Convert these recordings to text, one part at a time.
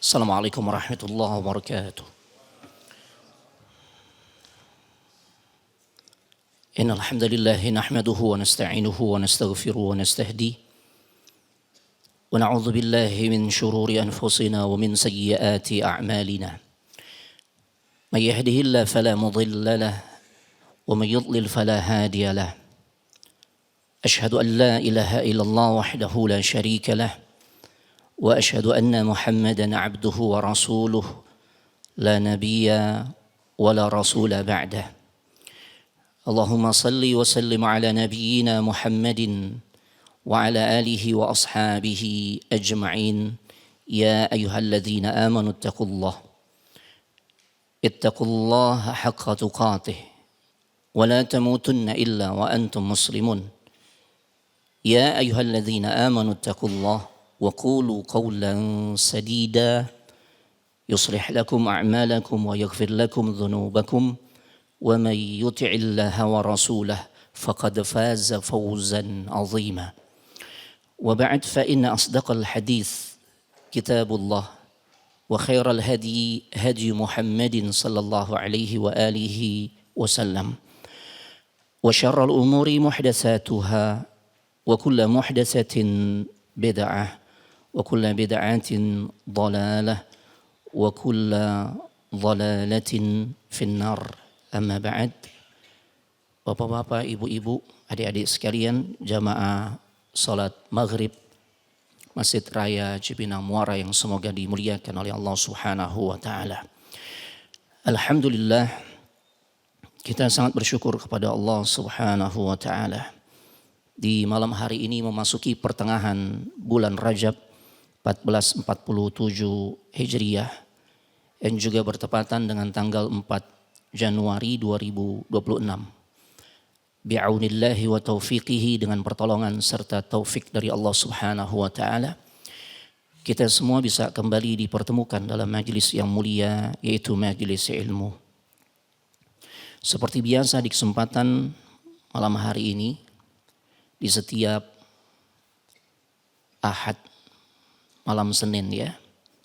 Assalamualaikum warahmatullahi wabarakatuh. Innal hamdalillah nahmaduhu wa nasta'inuhu wa nastaghfiruhu wa nastahdihi wa na'udzu billahi min shururi anfusina wa min sayyiati a'malina. May yahdihillahu fala mudilla lahu wa may yudlil fala hadiya lahu. Ashhadu an la ilaha illallah wahdahu la syarika lahu wa ashhadu anna Muhammadan 'abduhu wa rasuluhu la nabiyya wa la rasula ba'dah. Allahumma salli wa sallim ala nabiyyina Muhammadin wa ala alihi wa ashabihi ajma'in. Ya ayyuhalladzina amanu ittaqullaha haqqa tuqatih wa la tamutunna illa wa antum muslimun. Ya ayyuhalladzina amanu ittaqullaha wa qulu qawlan sadida yuslih lakum a'malakum wa yaghfir lakum dhunubakum wa may yuti'illaha wa rasulahu faqad faza fawzan 'azima. Wa ba'd, fa inna asdaqal hadits kitabullah wa khairal hadi hadi Muhammadin sallallahu alaihi wa alihi wasallam wa syarrul umuri muhdatsatuha wa kullu muhdatsatin bid'ah wa kullu bid'atin dhalalah wa kullu dhalalatin finnar. Amma ba'd. Bapak-bapak, ibu-ibu, adik-adik sekalian, jamaah salat maghrib Masjid Raya Cipinang Muara yang semoga dimuliakan oleh Allah Subhanahu wa taala. Alhamdulillah, kita sangat bersyukur kepada Allah Subhanahu wa taala. Di malam hari ini memasuki pertengahan bulan Rajab 1447 Hijriah yang juga bertepatan dengan tanggal 4 Januari 2026. Bi'aunillahi wa taufiqihi, dengan pertolongan serta taufik dari Allah Subhanahu wa taala, kita semua bisa kembali dipertemukan dalam majelis yang mulia, yaitu majelis ilmu. Seperti biasa di kesempatan malam hari ini, di setiap Ahad malam Senin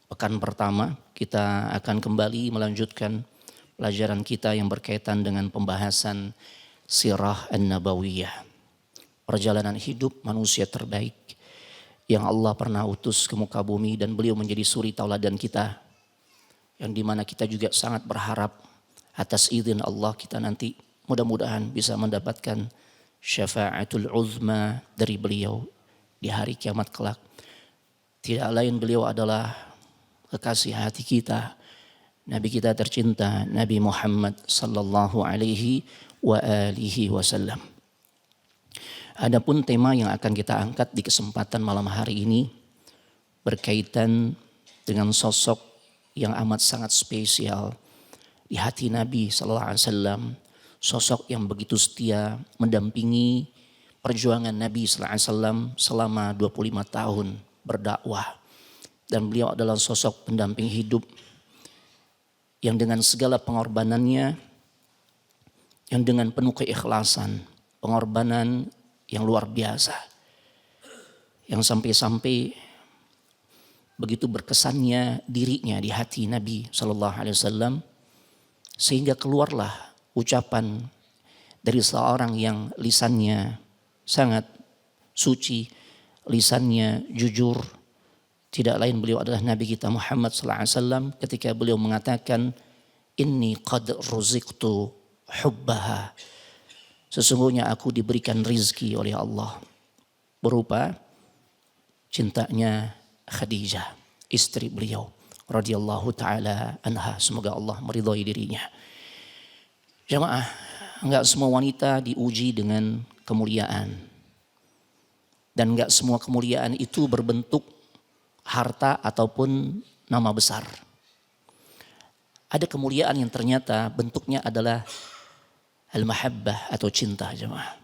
pekan pertama, kita akan kembali melanjutkan pelajaran kita yang berkaitan dengan pembahasan Sirah An-Nabawiyah, perjalanan hidup manusia terbaik yang Allah pernah utus ke muka bumi, dan beliau menjadi suri tauladan kita, yang dimana kita juga sangat berharap atas izin Allah kita nanti mudah-mudahan bisa mendapatkan syafa'atul uzma dari beliau di hari kiamat kelak. Tidak lain, beliau adalah kekasih hati kita, Nabi kita tercinta, Nabi Muhammad sallallahu alaihi wa alihi wasallam. Adapun tema yang akan kita angkat di kesempatan malam hari ini berkaitan dengan sosok yang amat sangat spesial di hati Nabi sallallahu alaihi wasallam, sosok yang begitu setia mendampingi perjuangan Nabi sallallahu alaihi wasallam selama 25 tahun berdakwah, dan beliau adalah sosok pendamping hidup yang dengan segala pengorbanannya, yang dengan penuh keikhlasan, pengorbanan yang luar biasa, yang sampai-sampai begitu berkesannya dirinya di hati Nabi sallallahu alaihi wasallam, sehingga keluarlah ucapan dari seorang yang lisannya sangat suci, lisannya jujur. Tidak lain, beliau adalah Nabi kita Muhammad sallallahu alaihi wasallam ketika beliau mengatakan, inni qad ruziqtu hubbaha, sesungguhnya aku diberikan rizki oleh Allah berupa cintanya Khadijah, istri beliau radhiyallahu taala anha, semoga Allah meridhai dirinya. Jamaah, enggak semua wanita diuji dengan kemuliaan, dan enggak semua kemuliaan itu berbentuk harta ataupun nama besar. Ada kemuliaan yang ternyata bentuknya adalah al-mahabbah atau cinta, jemaah.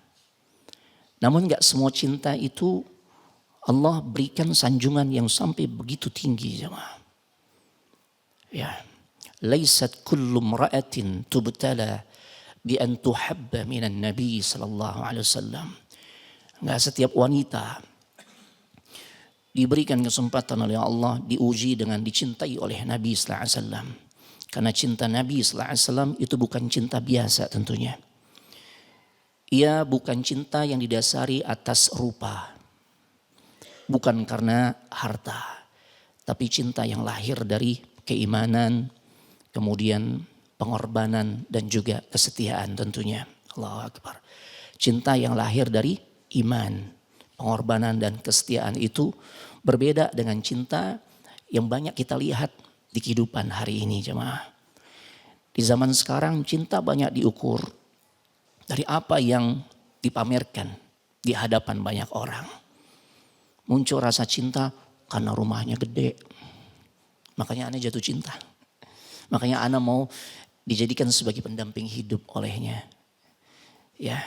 Namun enggak semua cinta itu Allah berikan sanjungan yang sampai begitu tinggi, jemaah. Ya, laisat kullu imra'atin tubtala bi an tuhabba minan nabi sallallahu alaihi wasallam. Enggak setiap wanita diberikan kesempatan oleh Allah, diuji dengan dicintai oleh Nabi sallallahu alaihi wasallam. Karena cinta Nabi sallallahu alaihi wasallam itu bukan cinta biasa tentunya. Ia bukan cinta yang didasari atas rupa. Bukan karena harta. Tapi cinta yang lahir dari keimanan, kemudian pengorbanan dan juga kesetiaan tentunya. Allahu Akbar. Cinta yang lahir dari iman, pengorbanan dan kesetiaan itu berbeda dengan cinta yang banyak kita lihat di kehidupan hari ini jemaah. Di zaman sekarang cinta banyak diukur dari apa yang dipamerkan di hadapan banyak orang. Muncul rasa cinta karena rumahnya gede. Makanya Ana jatuh cinta. Makanya Ana mau dijadikan sebagai pendamping hidup olehnya. Ya.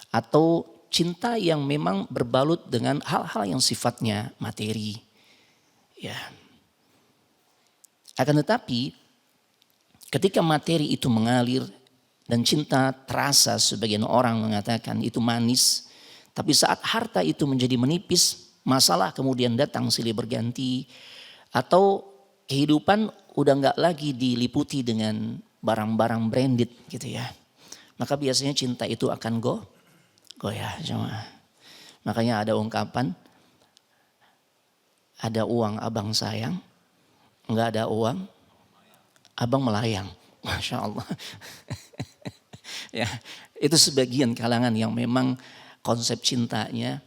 Atau cinta yang memang berbalut dengan hal-hal yang sifatnya materi. Ya. Akan tetapi ketika materi itu mengalir dan cinta terasa, sebagian orang mengatakan itu manis. Tapi saat harta itu menjadi menipis, masalah kemudian datang silih berganti. Atau kehidupan udah gak lagi diliputi dengan barang-barang branded gitu ya. Maka biasanya cinta itu akan goyah. Makanya ada ungkapan, ada uang abang sayang, gak ada uang abang melayang. Masya Allah. Ya, itu sebagian kalangan yang memang konsep cintanya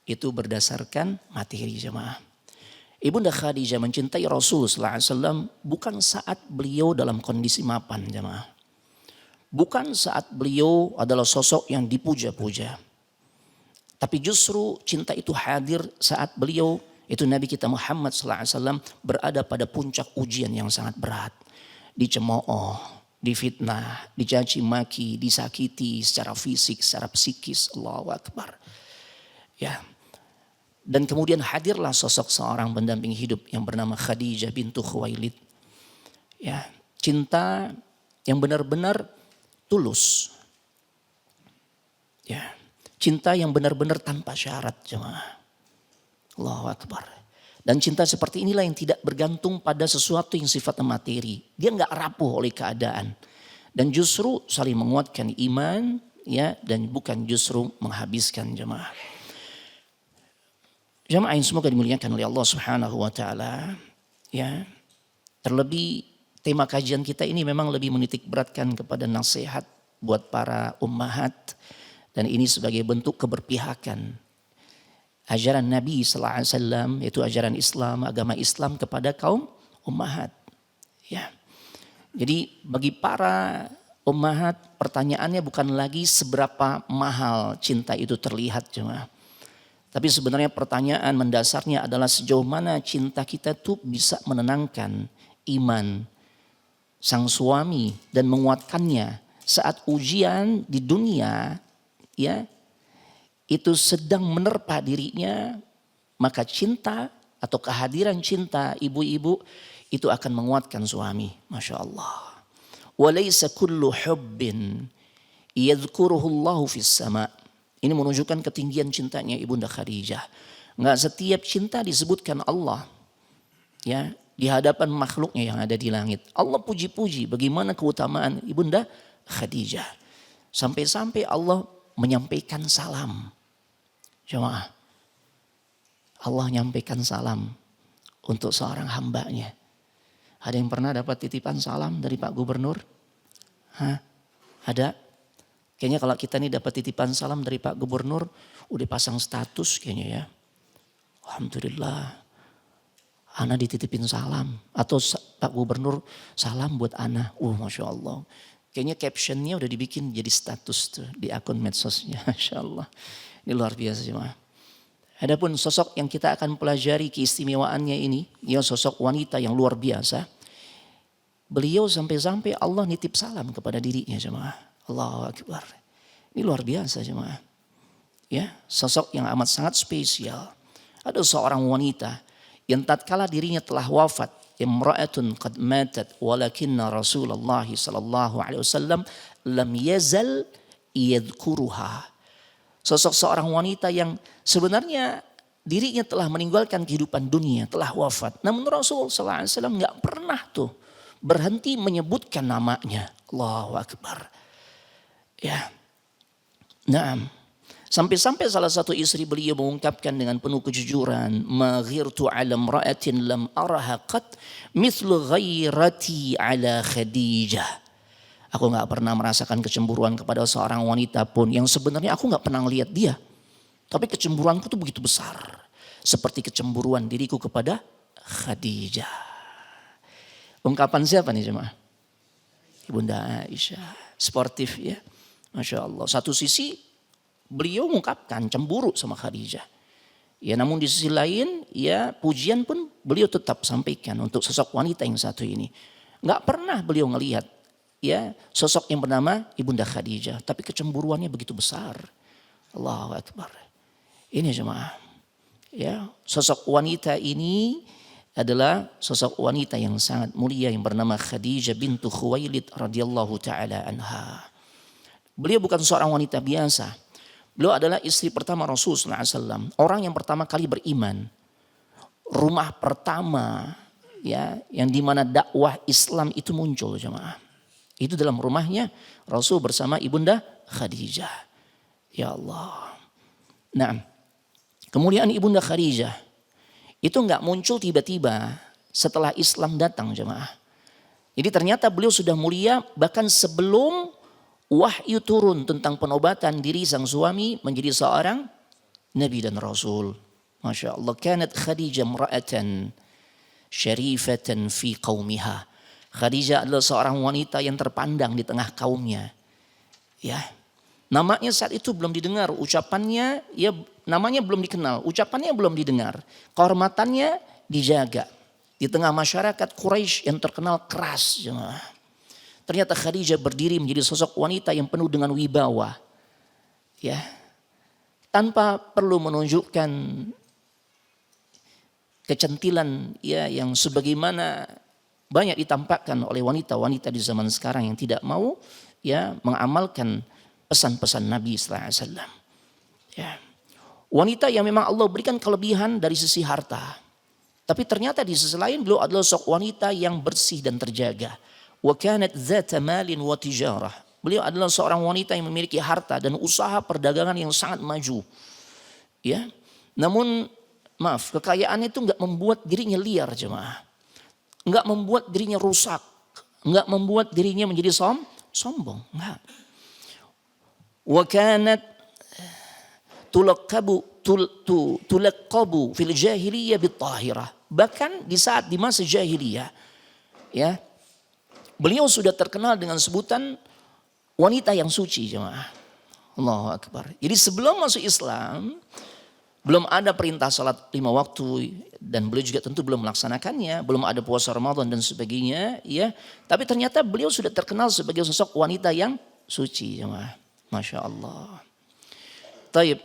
itu berdasarkan materi jemaah. Ibunda Khadijah mencintai Rasul sallallahu alaihi wasallam bukan saat beliau dalam kondisi mapan jemaah. Bukan saat beliau adalah sosok yang dipuja-puja. Tapi justru cinta itu hadir saat beliau, itu Nabi kita Muhammad sallallahu alaihi wasallam berada pada puncak ujian yang sangat berat. Dicemooh, difitnah, dicaci maki, disakiti secara fisik, secara psikis. Allahu Akbar. Ya. Dan kemudian hadirlah sosok seorang pendamping hidup yang bernama Khadijah bintu Khuwailid. Ya, cinta yang benar-benar tulus. Ya, cinta yang benar-benar tanpa syarat jemaah. Allahu Akbar. Dan cinta seperti inilah yang tidak bergantung pada sesuatu yang sifatnya materi. Dia enggak rapuh oleh keadaan. Dan justru saling menguatkan iman, ya, dan bukan justru menghabiskan jemaah. Jemaah yang semoga dimuliakan oleh Allah Subhanahu wa taala, ya. Terlebih tema kajian kita ini memang lebih menitik beratkan kepada nasihat buat para ummahat, dan ini sebagai bentuk keberpihakan ajaran Nabi sallallahu alaihi wasallam, yaitu ajaran Islam, agama Islam kepada kaum ummahat. Ya. Jadi bagi para ummahat, pertanyaannya bukan lagi seberapa mahal cinta itu terlihat jemaah. Tapi sebenarnya pertanyaan mendasarnya adalah sejauh mana cinta kita tuh bisa menenangkan iman sang suami dan menguatkannya saat ujian di dunia, ya, itu sedang menerpa dirinya, maka cinta atau kehadiran cinta ibu-ibu itu akan menguatkan suami. Masya Allah. Walaysa kullu hubbin yadhkuruhu Allahu fis sama'. Ini menunjukkan ketinggian cintanya Ibunda Khadijah. Enggak setiap cinta disebutkan Allah, ya, di hadapan makhluknya yang ada di langit. Allah puji-puji bagaimana keutamaan Ibunda Khadijah. Sampai-sampai Allah menyampaikan salam. Jemaah, Allah nyampaikan salam untuk seorang hambanya. Ada yang pernah dapat titipan salam dari Pak Gubernur? Hah? Ada? Kayaknya kalau kita nih dapat titipan salam dari Pak Gubernur, udah pasang status kayaknya ya. Alhamdulillah, Ana dititipin salam. Atau Pak Gubernur salam buat Ana. Masya Allah. Kayaknya captionnya udah dibikin jadi status tuh di akun medsosnya. Masya Allah. Ini luar biasa jemaah. Adapun sosok yang kita akan pelajari keistimewaannya ini, dia sosok wanita yang luar biasa. Beliau sampai-sampai Allah nitip salam kepada dirinya jemaah. Allahu Akbar. Ini luar biasa jemaah. Ya, sosok yang amat sangat spesial. Ada seorang wanita yang tatkala dirinya telah wafat, imra'atun qad matat walakinna Rasulullah sallallahu alaihi wasallam lam yazal yadhkuruha. Sosok seorang wanita yang sebenarnya dirinya telah meninggalkan kehidupan dunia, telah wafat. Namun Rasul SAW nggak pernah tuh berhenti menyebutkan namanya. Allahu Akbar. Ya, nah, sampai-sampai salah satu istri beliau mengungkapkan dengan penuh kejujuran, "Ma ghirtu 'ala imra'atin lam araha qat mithlu ghairati 'ala Khadijah." Aku nggak pernah merasakan kecemburuan kepada seorang wanita pun yang sebenarnya aku nggak pernah lihat dia. Tapi kecemburuanku tuh begitu besar. Seperti kecemburuan diriku kepada Khadijah. Ungkapan siapa nih jemaah? Ibunda Aisyah. Sportif ya. Masya Allah. Satu sisi beliau mengungkapkan cemburu sama Khadijah. Ya, namun di sisi lain ya pujian pun beliau tetap sampaikan untuk sosok wanita yang satu ini. Nggak pernah beliau ngelihat ya sosok yang bernama Ibunda Khadijah. Tapi kecemburuannya begitu besar. Allahu Akbar. Ini jemaah. Ya, sosok wanita ini adalah sosok wanita yang sangat mulia yang bernama Khadijah bintu Khuwailid radhiyallahu taala anha. Beliau bukan seorang wanita biasa. Beliau adalah istri pertama Rasulullah SAW. Orang yang pertama kali beriman. Rumah pertama ya yang dimana dakwah Islam itu muncul jemaah. Itu dalam rumahnya Rasul bersama Ibunda Khadijah. Ya Allah. Nah, kemuliaan Ibunda Khadijah itu enggak muncul tiba-tiba setelah Islam datang jemaah. Jadi ternyata beliau sudah mulia bahkan sebelum wahyu turun tentang penobatan diri sang suami menjadi seorang Nabi dan Rasul. Masya Allah. Kanat Khadijah mra'atan syarifatan fi qawmiha. Khadijah adalah seorang wanita yang terpandang di tengah kaumnya. Ya. Namanya saat itu belum didengar, ucapannya ya namanya belum dikenal, ucapannya belum didengar. Kehormatannya dijaga di tengah masyarakat Quraisy yang terkenal keras. Ternyata Khadijah berdiri menjadi sosok wanita yang penuh dengan wibawa. Ya. Tanpa perlu menunjukkan kecantilan ya yang sebagaimana banyak ditampakkan oleh wanita-wanita di zaman sekarang yang tidak mau ya mengamalkan pesan-pesan Nabi sallallahu alaihi wasallam. Ya. Wanita yang memang Allah berikan kelebihan dari sisi harta. Tapi ternyata di sisi lain beliau adalah sosok wanita yang bersih dan terjaga. Wa kanat dzata malin wa tijarah. Beliau adalah seorang wanita yang memiliki harta dan usaha perdagangan yang sangat maju. Ya. Namun maaf, kekayaan itu enggak membuat dirinya liar jemaah. Enggak membuat dirinya rusak, enggak membuat dirinya menjadi sombong, enggak. Wa kanat tulaqabu fil jahiliyah bit-tahirah. Bahkan di masa jahiliyah ya. Beliau sudah terkenal dengan sebutan wanita yang suci jemaah. Allahu Akbar. Jadi sebelum masuk Islam belum ada perintah salat 5 waktu dan beliau juga tentu belum melaksanakannya, belum ada puasa Ramadan dan sebagainya ya. Tapi ternyata beliau sudah terkenal sebagai sosok wanita yang suci jemaah. Masya Allah. Taib.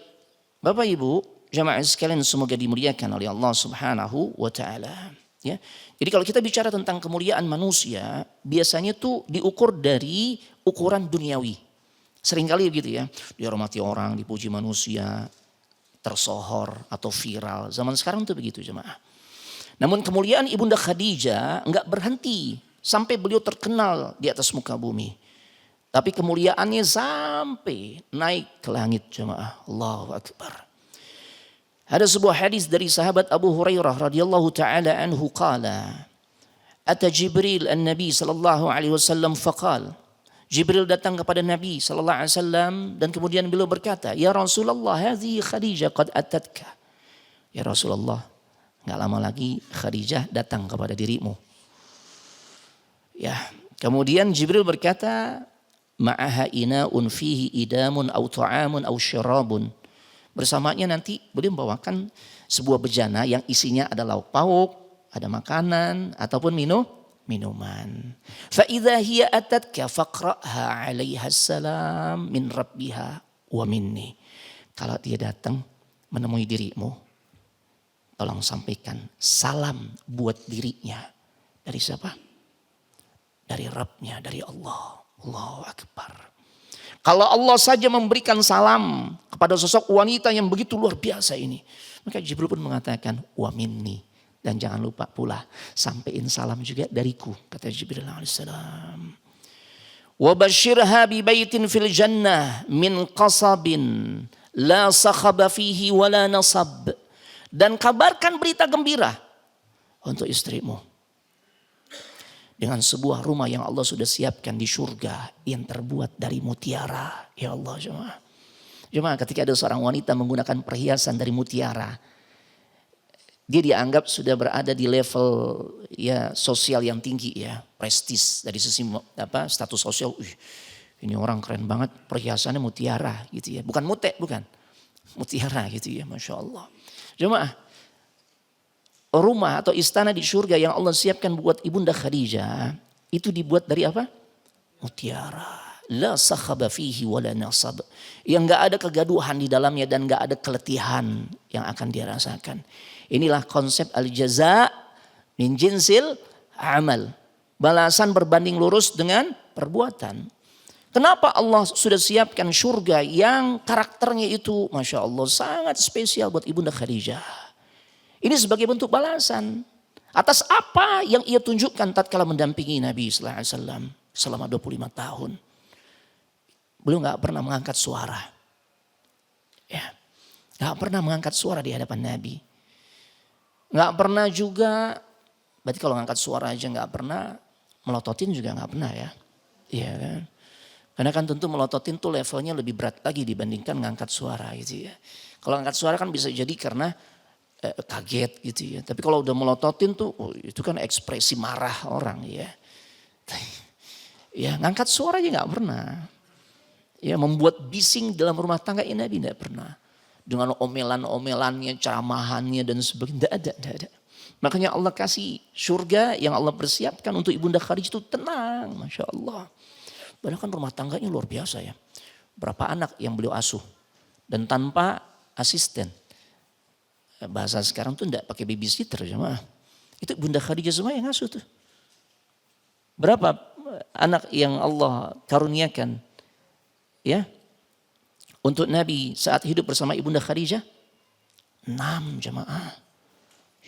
Bapak Ibu, jamaah sekalian semoga dimuliakan oleh Allah Subhanahu wa taala. Ya. Jadi kalau kita bicara tentang kemuliaan manusia, biasanya tuh diukur dari ukuran duniawi. Seringkali begitu ya, dihormati orang, dipuji manusia, tersohor atau viral. Zaman sekarang tuh begitu jemaah. Namun kemuliaan Ibunda Khadijah enggak berhenti sampai beliau terkenal di atas muka bumi. Tapi kemuliaannya sampai naik ke langit jemaah. Allahu Akbar. Ada sebuah hadis dari sahabat Abu Hurairah radhiyallahu taala anhu qala ata Jibril an-Nabi sallallahu alaihi wasallam faqal. Jibril datang kepada Nabi sallallahu alaihi wasallam dan kemudian beliau berkata, "Ya Rasulullah, hadhihi Khadijah qad atatka." Ya Rasulullah, enggak lama lagi Khadijah datang kepada dirimu. Ya, kemudian Jibril berkata, "Ma'aha ina'un fihi idamun aw ta'amun aw syarabun." Bersamanya nanti beliau membawakan sebuah bejana yang isinya ada lauk pauk, ada makanan ataupun minuman. Fa idza hiya atatka faqra'ha 'alaiha assalam min rabbiha wa minni. Kalau dia datang menemui dirimu, tolong sampaikan salam buat dirinya. Dari siapa? Dari Rabbnya, dari Allah. Allahu Akbar. Kalau Allah saja memberikan salam kepada sosok wanita yang begitu luar biasa ini. Maka Jibril pun mengatakan, wa minni. Dan jangan lupa pula, sampaiin salam juga dariku, kata Jibril alaihissalam. Wa basyirha bi baitin fil jannah min qasabin la sakhaba fihi wala nasab. Dan kabarkan berita gembira untuk istrimu dengan sebuah rumah yang Allah sudah siapkan di surga yang terbuat dari mutiara. Ya Allah jemaah. Jemaah, ketika ada seorang wanita menggunakan perhiasan dari mutiara, dia dianggap sudah berada di level ya sosial yang tinggi ya, prestis dari sisi status sosial. Ini orang keren banget, perhiasannya mutiara gitu ya, bukan mute, bukan mutiara gitu ya, masya Allah. Jemaah, rumah atau istana di surga yang Allah siapkan buat Ibunda Khadijah itu dibuat dari apa? Mutiara. La sakhaba fihi wala nasab. Yang gak ada kegaduhan di dalamnya dan gak ada keletihan yang akan dia rasakan. Inilah konsep al-jaza min jinsil amal. Balasan berbanding lurus dengan perbuatan. Kenapa Allah sudah siapkan surga yang karakternya itu Masya Allah sangat spesial buat Ibunda Khadijah. Ini sebagai bentuk balasan atas apa yang ia tunjukkan tatkala mendampingi Nabi sallallahu alaihi wasallam selama 25 tahun. Beliau gak pernah mengangkat suara. Ya, gak pernah mengangkat suara di hadapan Nabi. Gak pernah juga, berarti kalau ngangkat suara aja gak pernah, melototin juga gak pernah ya. Iya kan. Karena kan tentu melototin tuh levelnya lebih berat lagi dibandingkan ngangkat suara gitu ya. Kalau ngangkat suara kan bisa jadi karena kaget gitu ya. Tapi kalau udah melototin tuh itu kan ekspresi marah orang ya. Ya ngangkat suara aja gak pernah. Ya membuat bising dalam rumah tangga ini Nabi tidak pernah. Dengan omelan-omelannya, ceramahannya dan sebagainya. Tidak ada. Makanya Allah kasih surga yang Allah persiapkan untuk Ibunda Khadijah itu tenang. Masya Allah. Padahal kan rumah tangganya luar biasa ya. Berapa anak yang beliau asuh. Dan tanpa asisten. Bahasa sekarang tuh tidak pakai babysitter jemaah. Itu Ibunda Khadijah semua yang asuh tuh. Berapa anak yang Allah karuniakan. Ya. Untuk Nabi saat hidup bersama Ibunda Khadijah 6 jemaah.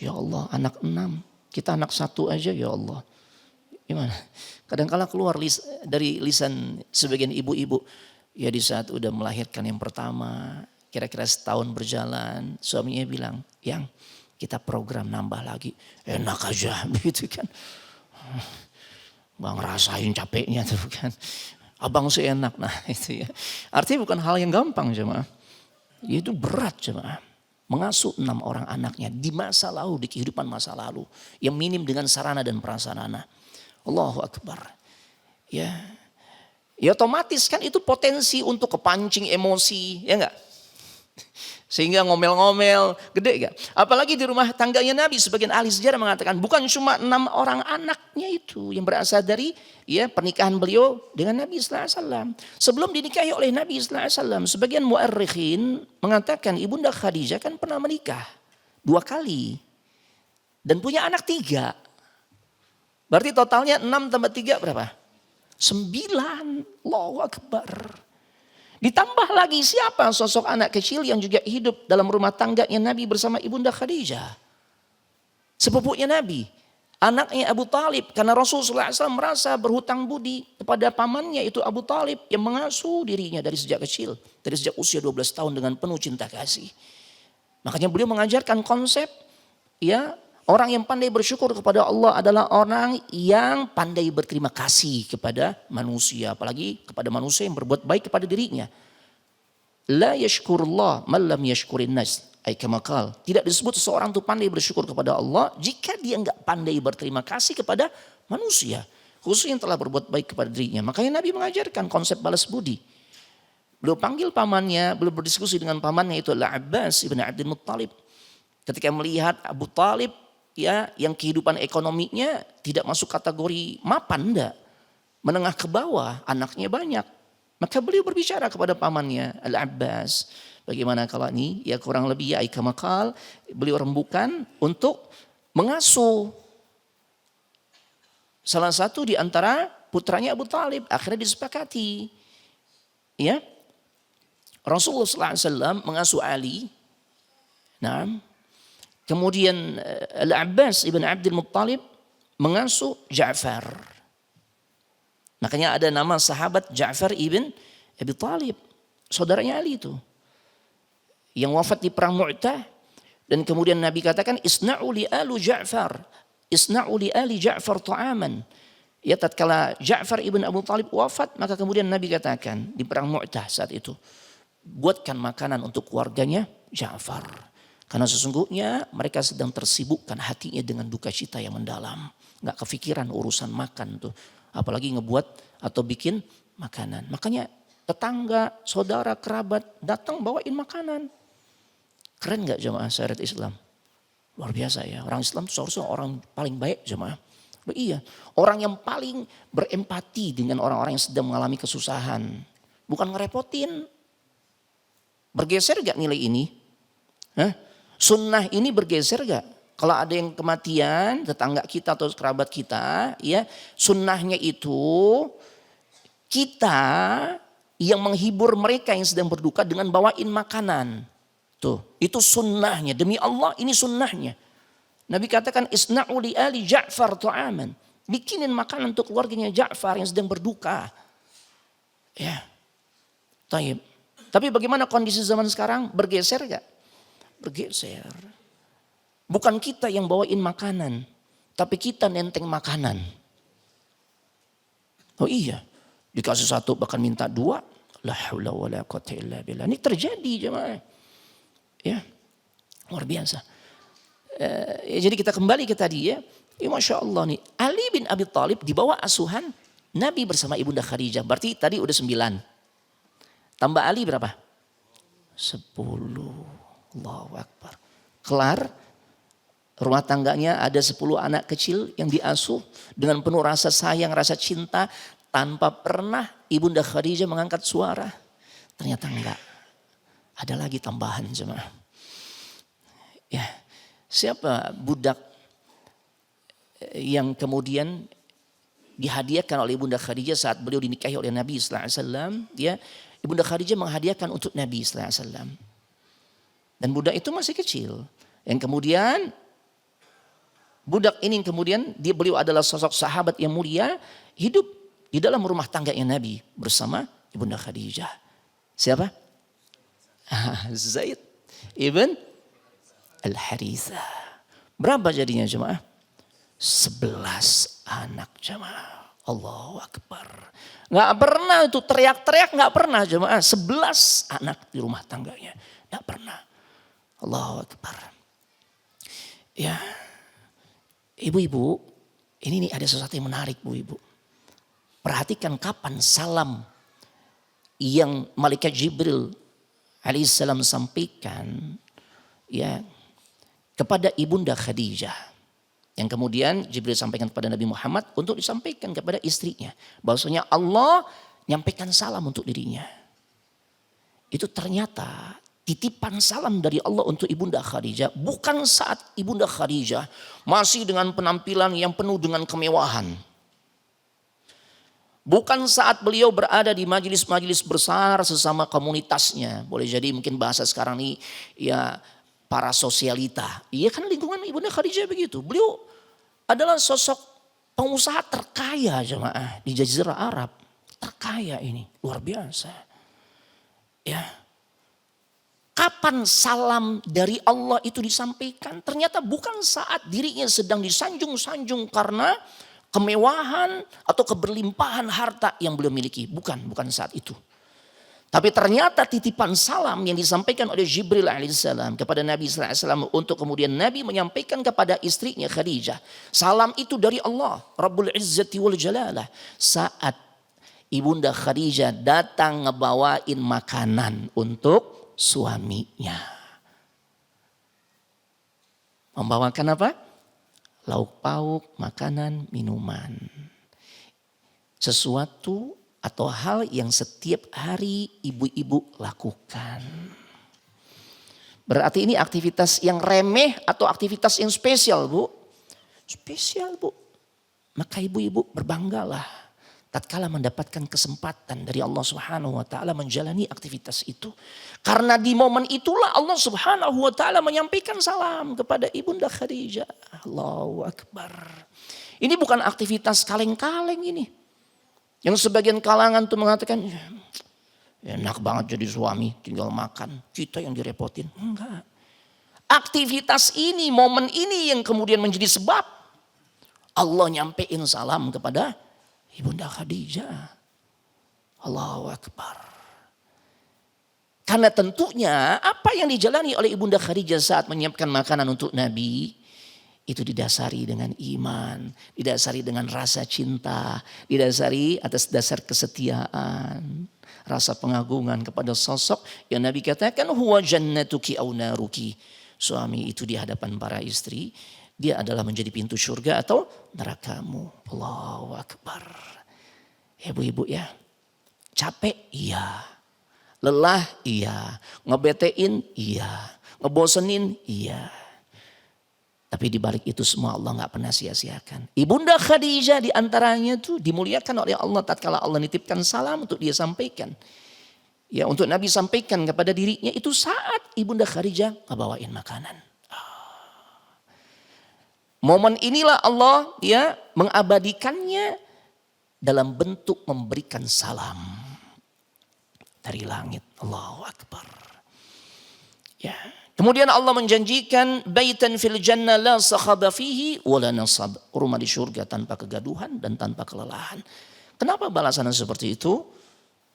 Ya Allah anak 6. Kita anak 1 aja ya Allah. Gimana? Kadang-kala keluar dari lisan sebagian ibu-ibu. Ya di saat udah melahirkan yang pertama. Kira-kira setahun berjalan. Suaminya bilang, yang kita program nambah lagi. Enak aja begitu kan. Bang rasain capeknya tuh kan. Abang sih enak, nah itu ya. Artinya bukan hal yang gampang jemaah. Itu berat jemaah. Mengasuh 6 orang anaknya di masa lalu, di kehidupan masa lalu. Yang minim dengan sarana dan prasarana. Allahu Akbar. Ya otomatis kan itu potensi untuk kepancing emosi, ya enggak? Sehingga ngomel-ngomel, gede gak? Apalagi di rumah tangganya Nabi, sebagian ahli sejarah mengatakan bukan cuma 6 orang anaknya itu yang berasal dari ya pernikahan beliau dengan Nabi sallallahu alaihi wasallam. Sebelum dinikahi oleh Nabi sallallahu alaihi wasallam, sebagian muarrikhin mengatakan Ibunda Khadijah kan pernah menikah 2 kali dan punya anak 3. Berarti totalnya 6 tambah 3 berapa? 9. Allahu Akbar. Ditambah lagi siapa sosok anak kecil yang juga hidup dalam rumah tangganya Nabi bersama Ibunda Khadijah. Sepupunya Nabi. Anaknya Abu Talib. Karena Rasulullah SAW merasa berhutang budi kepada pamannya itu Abu Talib. Yang mengasuh dirinya dari sejak kecil. Dari sejak usia 12 tahun dengan penuh cinta kasih. Makanya beliau mengajarkan konsep ya orang yang pandai bersyukur kepada Allah adalah orang yang pandai berterima kasih kepada manusia. Apalagi kepada manusia yang berbuat baik kepada dirinya. La yashkurullah man lam yashkurin nas. Aikamakal. Tidak disebut seseorang itu pandai bersyukur kepada Allah jika dia enggak pandai berterima kasih kepada manusia. Khususnya yang telah berbuat baik kepada dirinya. Makanya Nabi mengajarkan konsep balas budi. Beliau panggil pamannya, beliau berdiskusi dengan pamannya itu adalah Abbas ibn Abdul Muttalib. Ketika melihat Abu Talib ya yang kehidupan ekonominya tidak masuk kategori mapan, enggak. Menengah ke bawah, anaknya banyak. Maka beliau berbicara kepada pamannya Al-Abbas. Bagaimana kalau ini ya kurang lebih ya aikamakal. Beliau rembukan untuk mengasuh salah satu di antara putranya Abu Talib. Akhirnya disepakati. Ya. Rasulullah SAW mengasuh Ali. Nah, kemudian Al-Abbas ibn Abdul Muttalib mengasuh Ja'far. Makanya ada nama sahabat Ja'far ibn Abi Talib, saudaranya Ali itu, yang wafat di perang Mu'tah. Dan kemudian Nabi katakan, isna'u li alu Ja'far, isna'u li ali Ja'far ta'aman. Ya, tatkala Ja'far ibn Abu Talib wafat, maka kemudian Nabi katakan di perang Mu'tah saat itu, buatkan makanan untuk keluarganya Ja'far. Karena sesungguhnya mereka sedang tersibukkan hatinya dengan duka cita yang mendalam. Gak kepikiran urusan makan tuh. Apalagi ngebuat atau bikin makanan. Makanya tetangga, saudara, kerabat datang bawain makanan. Keren gak jemaah syariat Islam? Luar biasa ya. Orang Islam itu seharusnya orang paling baik jemaah. Iya, orang yang paling berempati dengan orang-orang yang sedang mengalami kesusahan. Bukan ngerepotin. Bergeser gak nilai ini? Hah? Sunnah ini bergeser gak? Kalau ada yang kematian, tetangga kita atau kerabat kita, ya, sunnahnya itu kita yang menghibur mereka yang sedang berduka dengan bawain makanan. Tuh, itu sunnahnya. Demi Allah ini sunnahnya. Nabi katakan isna'u li ali Ja'far ta'aman. Bikinin makanan untuk keluarganya Ja'far yang sedang berduka. Ya. Taib. Tapi bagaimana kondisi zaman sekarang? Bergeser gak? Bergeser. Bukan kita yang bawain makanan, tapi kita nenteng makanan. Oh iya, dikasih satu bahkan minta dua. La haula wala quwwata illa billah. Ini terjadi jemaah. Ya, luar biasa. Jadi kita kembali ke tadi ya. Masya Allah nih, Ali bin Abi Thalib di bawah asuhan Nabi bersama Ibunda Khadijah. Berarti tadi udah 9. Tambah Ali berapa? 10. Allahu Akbar. Kelar. Rumah tangganya ada 10 anak kecil yang diasuh dengan penuh rasa sayang, rasa cinta. Tanpa pernah Ibunda Khadijah mengangkat suara. Ternyata enggak. Ada lagi tambahan jemaah. Ya, siapa budak yang kemudian dihadiahkan oleh Ibunda Khadijah saat beliau dinikahi oleh Nabi sallallahu alaihi wasallam? Ya, Ibunda Khadijah menghadiahkan untuk Nabi sallallahu alaihi wasallam. Dan budak itu masih kecil. Yang kemudian budak ini kemudian beliau adalah sosok sahabat yang mulia, hidup di dalam rumah tangganya Nabi bersama Ibunda Khadijah. Siapa? Zaid ibn Al-Harithah. Berapa jadinya jemaah? 11 anak jemaah. Allahu Akbar. Gak pernah itu teriak-teriak, gak pernah jemaah. 11 anak di rumah tangganya. Gak pernah. Allahu Akbar. Ya, ibu-ibu, ini nih ada sesuatu yang menarik bu ibu. Perhatikan kapan salam yang malaikat Jibril alaihissalam sampaikan ya kepada Ibunda Khadijah. Yang kemudian Jibril sampaikan kepada Nabi Muhammad untuk disampaikan kepada istrinya. Bahwasanya Allah nyampaikan salam untuk dirinya. Itu ternyata titipan salam dari Allah untuk Ibunda Khadijah. Bukan saat Ibunda Khadijah masih dengan penampilan yang penuh dengan kemewahan. Bukan saat beliau berada di majelis-majelis besar sesama komunitasnya. Boleh jadi mungkin bahasa sekarang ini ya para sosialita. Iya kan lingkungan Ibunda Khadijah begitu. Beliau adalah sosok pengusaha terkaya jemaah di Jazirah Arab. Terkaya ini, luar biasa. Ya. Kapan salam dari Allah itu disampaikan? Ternyata bukan saat dirinya sedang disanjung-sanjung karena kemewahan atau keberlimpahan harta yang beliau miliki. Bukan saat itu. Tapi ternyata titipan salam yang disampaikan oleh Jibril alaihissalam kepada Nabi sallallahu alaihi wasallam untuk kemudian Nabi menyampaikan kepada istrinya Khadijah. Salam itu dari Allah, Rabbul Izzati wal Jalalah. Saat Ibunda Khadijah datang ngebawain makanan untuk suaminya. Membawakan apa? Lauk pauk, makanan, minuman. Sesuatu atau hal yang setiap hari ibu-ibu lakukan. Berarti ini aktivitas yang remeh atau aktivitas yang spesial bu? Spesial bu. Maka ibu-ibu berbanggalah. tatkala mendapatkan kesempatan dari Allah Subhanahu wa taala menjalani aktivitas itu. Karena di momen itulah Allah Subhanahu wa taala menyampaikan salam kepada Ibunda Khadijah. Allahu Akbar. Ini bukan aktivitas kaleng-kaleng ini. Yang sebagian kalangan tuh mengatakan, enak banget jadi suami, tinggal makan. Kita yang direpotin. Enggak. Aktivitas ini, momen ini yang kemudian menjadi sebab Allah nyampein salam kepada Ibunda Khadijah. Allahu Akbar. Karena tentunya apa yang dijalani oleh Ibunda Khadijah saat menyiapkan makanan untuk Nabi, itu didasari dengan iman, didasari dengan rasa cinta, didasari atas dasar kesetiaan, rasa pengagungan kepada sosok yang Nabi katakan huwa jannatuki au naruki. Suami itu di hadapan para istri, dia adalah menjadi pintu surga atau nerakamu. Allahu Akbar. Ibu-ibu ya, capek iya, lelah iya, ngebetein iya, ngebosenin iya. Tapi di balik itu semua Allah gak pernah sia-siakan. Ibunda Khadijah diantaranya tuh dimuliakan oleh Allah tatkala Allah nitipkan salam untuk dia sampaikan. Ya, untuk Nabi sampaikan kepada dirinya itu saat Ibunda Khadijah ngebawain makanan. Momen inilah Allah ya mengabadikannya dalam bentuk memberikan salam dari langit. Allahu Akbar. Ya. Kemudian Allah menjanjikan baitan fil jannah la sakhaba fihi wala nasab. Rumah di surga tanpa kegaduhan dan tanpa kelelahan. Kenapa balasannya seperti itu?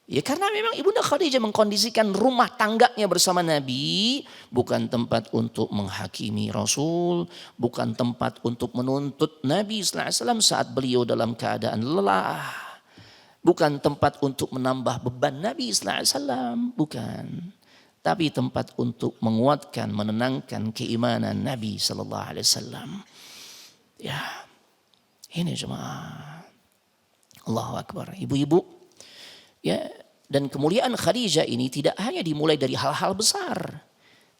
Ya karena memang Ibunda Khadijah mengkondisikan rumah tangganya bersama Nabi bukan tempat untuk menghakimi Rasul, bukan tempat untuk menuntut Nabi sallallahu alaihi wasallam saat beliau dalam keadaan lelah. Bukan tempat untuk menambah beban Nabi sallallahu alaihi wasallam, bukan. Tapi tempat untuk menguatkan, menenangkan keimanan Nabi sallallahu alaihi wasallam. Ya. Ini jemaah. Allahu Akbar. Ibu-ibu, ya, dan kemuliaan Khadijah ini tidak hanya dimulai dari hal-hal besar.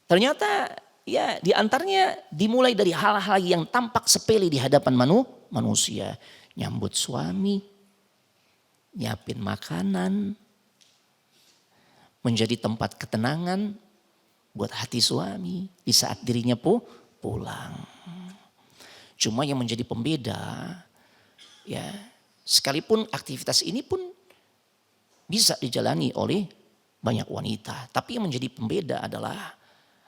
Ternyata ya di antaranya dimulai dari hal-hal yang tampak sepele di hadapan manusia. Nyambut suami, nyiapin makanan, menjadi tempat ketenangan buat hati suami di saat dirinya pulang. Cuma yang menjadi pembeda, ya sekalipun aktivitas ini pun bisa dijalani oleh banyak wanita. Tapi yang menjadi pembeda adalah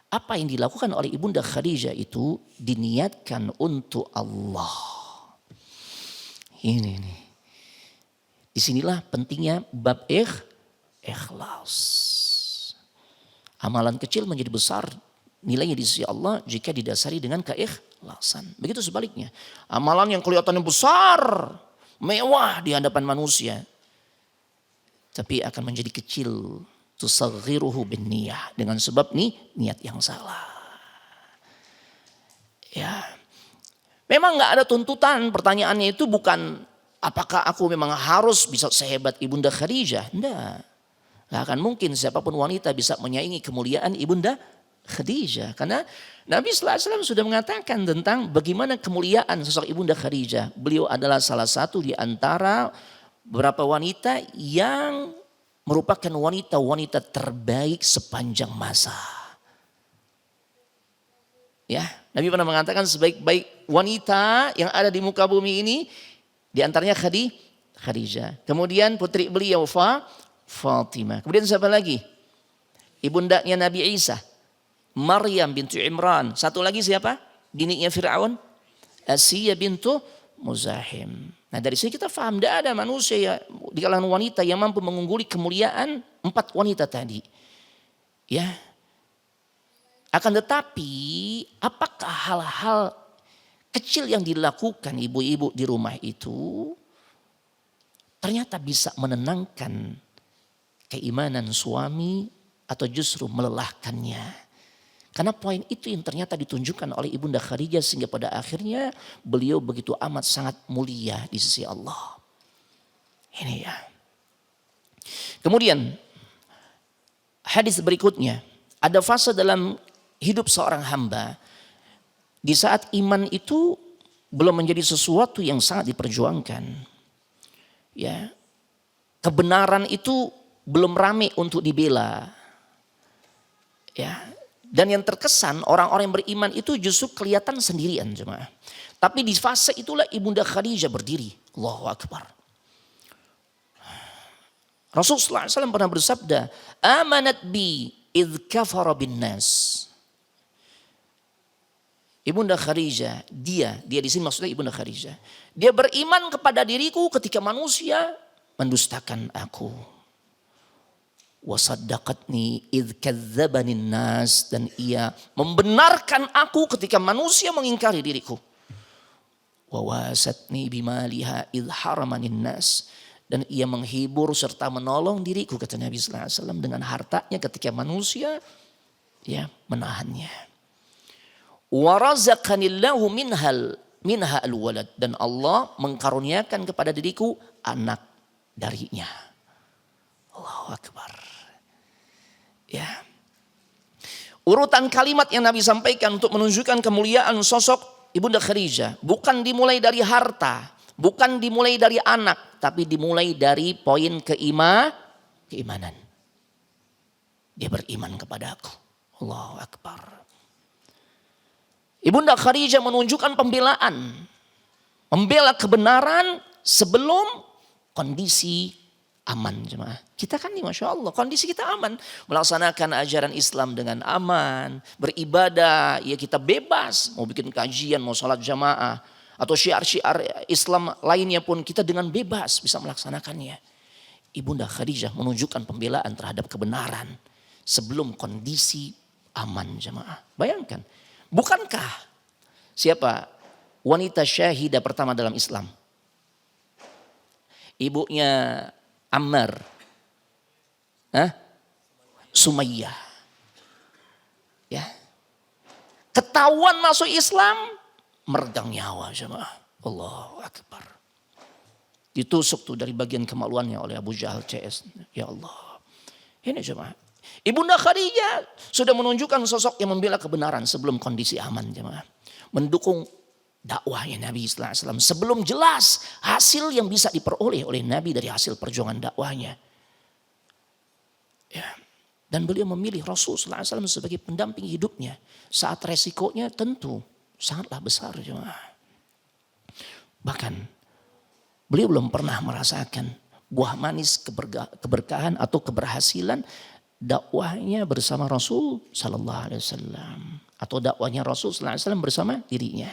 apa yang dilakukan oleh Ibunda Khadijah itu diniatkan untuk Allah. Ini nih. Disinilah pentingnya bab ikhlas. Amalan kecil menjadi besar nilainya di sisi Allah jika didasari dengan keikhlasan. Begitu sebaliknya. Amalan yang kelihatannya besar, mewah di hadapan manusia, tapi akan menjadi kecil. Tusaghiruhu bin niyah. Dengan sebab niat yang salah. Ya. Memang gak ada tuntutan. Pertanyaannya itu bukan apakah aku memang harus bisa sehebat Ibunda Khadijah. Enggak. Gak akan mungkin siapapun wanita bisa menyaingi kemuliaan Ibunda Khadijah. Karena Nabi SAW sudah mengatakan tentang bagaimana kemuliaan sosok Ibunda Khadijah. Beliau adalah salah satu di antara beberapa wanita yang merupakan wanita-wanita terbaik sepanjang masa. Ya, Nabi pernah mengatakan sebaik-baik wanita yang ada di muka bumi ini di antaranya Khadijah. Kemudian putri beliau Fatimah. Kemudian siapa lagi? Ibundanya Nabi Isa, Maryam bintu Imran. Satu lagi siapa? Bininya Fir'aun, Asiyah bintu Muzahim. Nah dari sini kita paham tidak ada manusia ya, di kalangan wanita yang mampu mengungguli kemuliaan 4 wanita tadi. Ya. Akan tetapi apakah hal-hal kecil yang dilakukan ibu-ibu di rumah itu ternyata bisa menenangkan keimanan suami atau justru melelahkannya? Karena poin itu yang ternyata ditunjukkan oleh Ibunda Khadijah sehingga pada akhirnya beliau begitu amat sangat mulia di sisi Allah. Ini ya. Kemudian hadis berikutnya, ada fase dalam hidup seorang hamba di saat iman itu belum menjadi sesuatu yang sangat diperjuangkan. Ya, kebenaran itu belum rame untuk dibela. Ya. Dan yang terkesan orang-orang yang beriman itu justru kelihatan sendirian jemaah. Tapi di fase itulah Ibunda Khadijah berdiri. Allahu Akbar. Rasulullah SAW pernah bersabda, amanat bi idh kafara bin nas. Ibunda Khadijah, dia di sini maksudnya Ibunda Khadijah. Dia beriman kepada diriku ketika manusia mendustakan aku. Wasaddaqatni idh kadzdzabani nas, dan ia membenarkan aku ketika manusia mengingkari diriku. Wawasatni bimaliha idh haramanin nas, dan ia menghibur serta menolong diriku, kata Nabi sallallahu alaihi wasallam, dengan hartanya ketika manusia menahannya. Wa razaqanillahu minha alwalad, dan Allah mengkaruniakan kepada diriku anak darinya. Allahu Akbar. Ya. Urutan kalimat yang Nabi sampaikan untuk menunjukkan kemuliaan sosok Ibunda Khadijah bukan dimulai dari harta, bukan dimulai dari anak, tapi dimulai dari poin keimanan. Dia beriman kepada aku. Allahu Akbar. Ibunda Khadijah menunjukkan pembelaan, membela kebenaran sebelum kondisi aman jemaah. Kita kan nih Masya Allah kondisi kita aman. Melaksanakan ajaran Islam dengan aman. Beribadah ya kita bebas. Mau bikin kajian, mau sholat jamaah. Atau syiar-syiar Islam lainnya pun kita dengan bebas bisa melaksanakannya. Ibunda Khadijah menunjukkan pembelaan terhadap kebenaran. Sebelum kondisi aman jemaah. Bayangkan. Bukankah siapa wanita syahidah pertama dalam Islam? Ibunya Ammar, Sumayyah, ya, ketahuan masuk Islam, meregang nyawa jemaah. Allahu Akbar. Ditusuk tuh dari bagian kemaluannya oleh Abu Jahal CS. Ya Allah, ini jemaah. Ibunda Khadijah sudah menunjukkan sosok yang membela kebenaran sebelum kondisi aman jemaah. Mendukung dakwahnya Nabi sallallahu alaihi wasallam sebelum jelas hasil yang bisa diperoleh oleh Nabi dari hasil perjuangan dakwahnya. Ya. Dan beliau memilih Rasul sallallahu alaihi wasallam sebagai pendamping hidupnya saat resikonya tentu sangatlah besar jemaah. Bahkan beliau belum pernah merasakan buah manis keberkahan atau keberhasilan dakwahnya bersama Rasul sallallahu alaihi wasallam atau dakwahnya Rasul sallallahu alaihi wasallam bersama dirinya.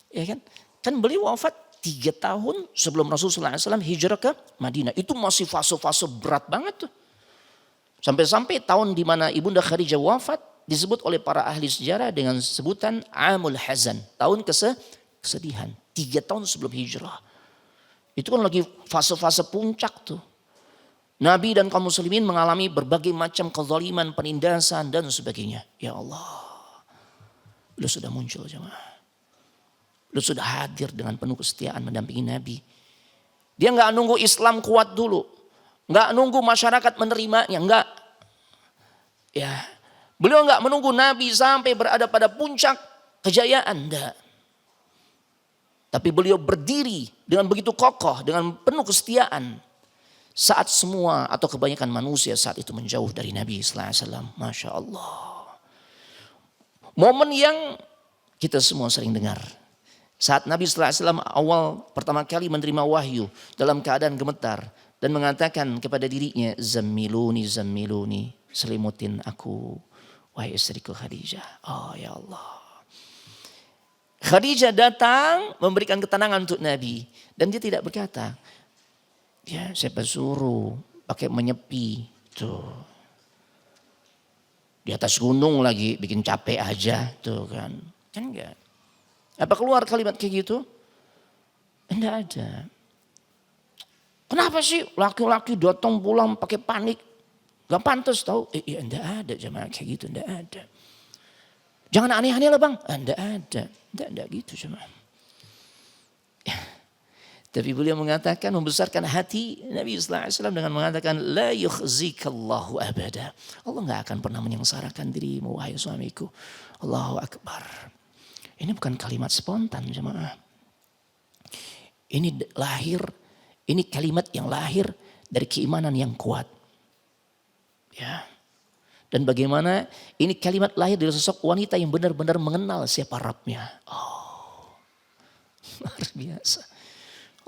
Ya kan? Kan beliau wafat 3 tahun sebelum Rasulullah SAW hijrah ke Madinah. Itu masih fase-fase berat banget tuh. Sampai-sampai tahun di mana Ibunda Khadijah wafat disebut oleh para ahli sejarah dengan sebutan Amul Hazan. Tahun kesedihan. 3 tahun sebelum hijrah. Itu kan lagi fase-fase puncak tuh. Nabi dan kaum muslimin mengalami berbagai macam kezaliman, penindasan dan sebagainya. Ya Allah. Beliau sudah muncul jemaah. Lu sudah hadir dengan penuh kesetiaan mendampingi Nabi. Dia nggak nunggu Islam kuat dulu, nggak nunggu masyarakat menerimanya, nggak. Ya, beliau nggak menunggu Nabi sampai berada pada puncak kejayaan, enggak. Tapi beliau berdiri dengan begitu kokoh, dengan penuh kesetiaan saat semua atau kebanyakan manusia saat itu menjauh dari Nabi sallallahu alaihi wasallam. Masya Allah. Momen yang kita semua sering dengar. Saat Nabi sallallahu alaihi wasallam awal pertama kali menerima wahyu dalam keadaan gemetar dan mengatakan kepada dirinya, zammiluni, selimutin aku wahai istriku Khadijah. Oh ya Allah. Khadijah datang memberikan ketenangan untuk Nabi dan dia tidak berkata, ya siapa suruh pakai menyepi tuh. Di atas gunung lagi bikin capek aja tuh kan. Kan enggak. Apa keluar kalimat kayak gitu? Enggak ada. Kenapa sih laki-laki datang pulang pakai panik? Gak pantas tahu? Ya enggak ada jemaah kayak gitu, enggak ada. Jangan aneh-aneh lah bang. Enggak ada. Enggak gitu jemaah. Tapi beliau mengatakan, membesarkan hati Nabi sallallahu alaihi wasallam dengan mengatakan, la yukhzikallahu abada. Allah enggak akan pernah menyengsarakan dirimu wahai suamiku. Allahu Akbar. Ini bukan kalimat spontan jemaah. Ini kalimat yang lahir dari keimanan yang kuat. Ya. Dan bagaimana ini kalimat lahir dari sosok wanita yang benar-benar mengenal siapa Rabbnya. Oh, luar biasa.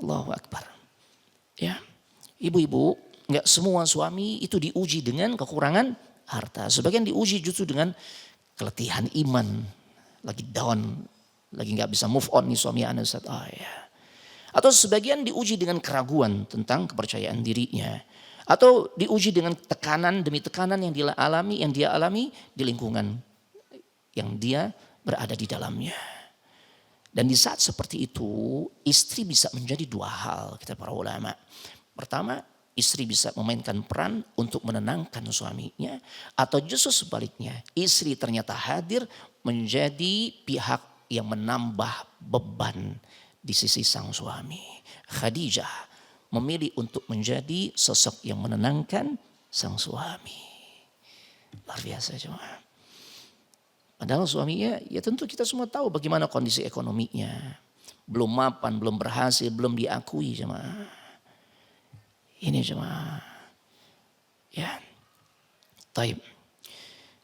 Allahu Akbar. Ya, ibu-ibu, nggak semua suami itu diuji dengan kekurangan harta. Sebagian diuji justru dengan keletihan iman, lagi down, lagi nggak bisa move on nih suami Anda saat ya. Atau sebagian diuji dengan keraguan tentang kepercayaan dirinya. Atau diuji dengan tekanan demi tekanan yang dia alami di lingkungan yang dia berada di dalamnya. Dan di saat seperti itu, istri bisa menjadi dua hal, kata para ulama. Pertama, istri bisa memainkan peran untuk menenangkan suaminya. Atau justru sebaliknya, istri ternyata hadir menjadi pihak yang menambah beban di sisi sang suami. Khadijah memilih untuk menjadi sosok yang menenangkan sang suami. Luar biasa jemaah. Padahal suaminya ya tentu kita semua tahu bagaimana kondisi ekonominya. Belum mapan, belum berhasil, belum diakui jemaah. Ini jemaah. Ya. Taib.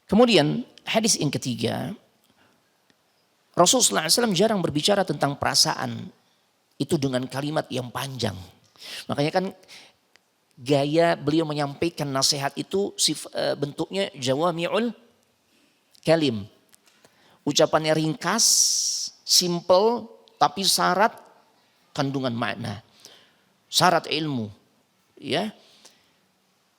Kemudian hadis yang ketiga. Rasulullah SAW jarang berbicara tentang perasaan. Itu dengan kalimat yang panjang. Makanya kan gaya beliau menyampaikan nasihat itu bentuknya jawami'ul kalim. Ucapannya ringkas, simple, tapi syarat kandungan makna. Syarat ilmu. Ya.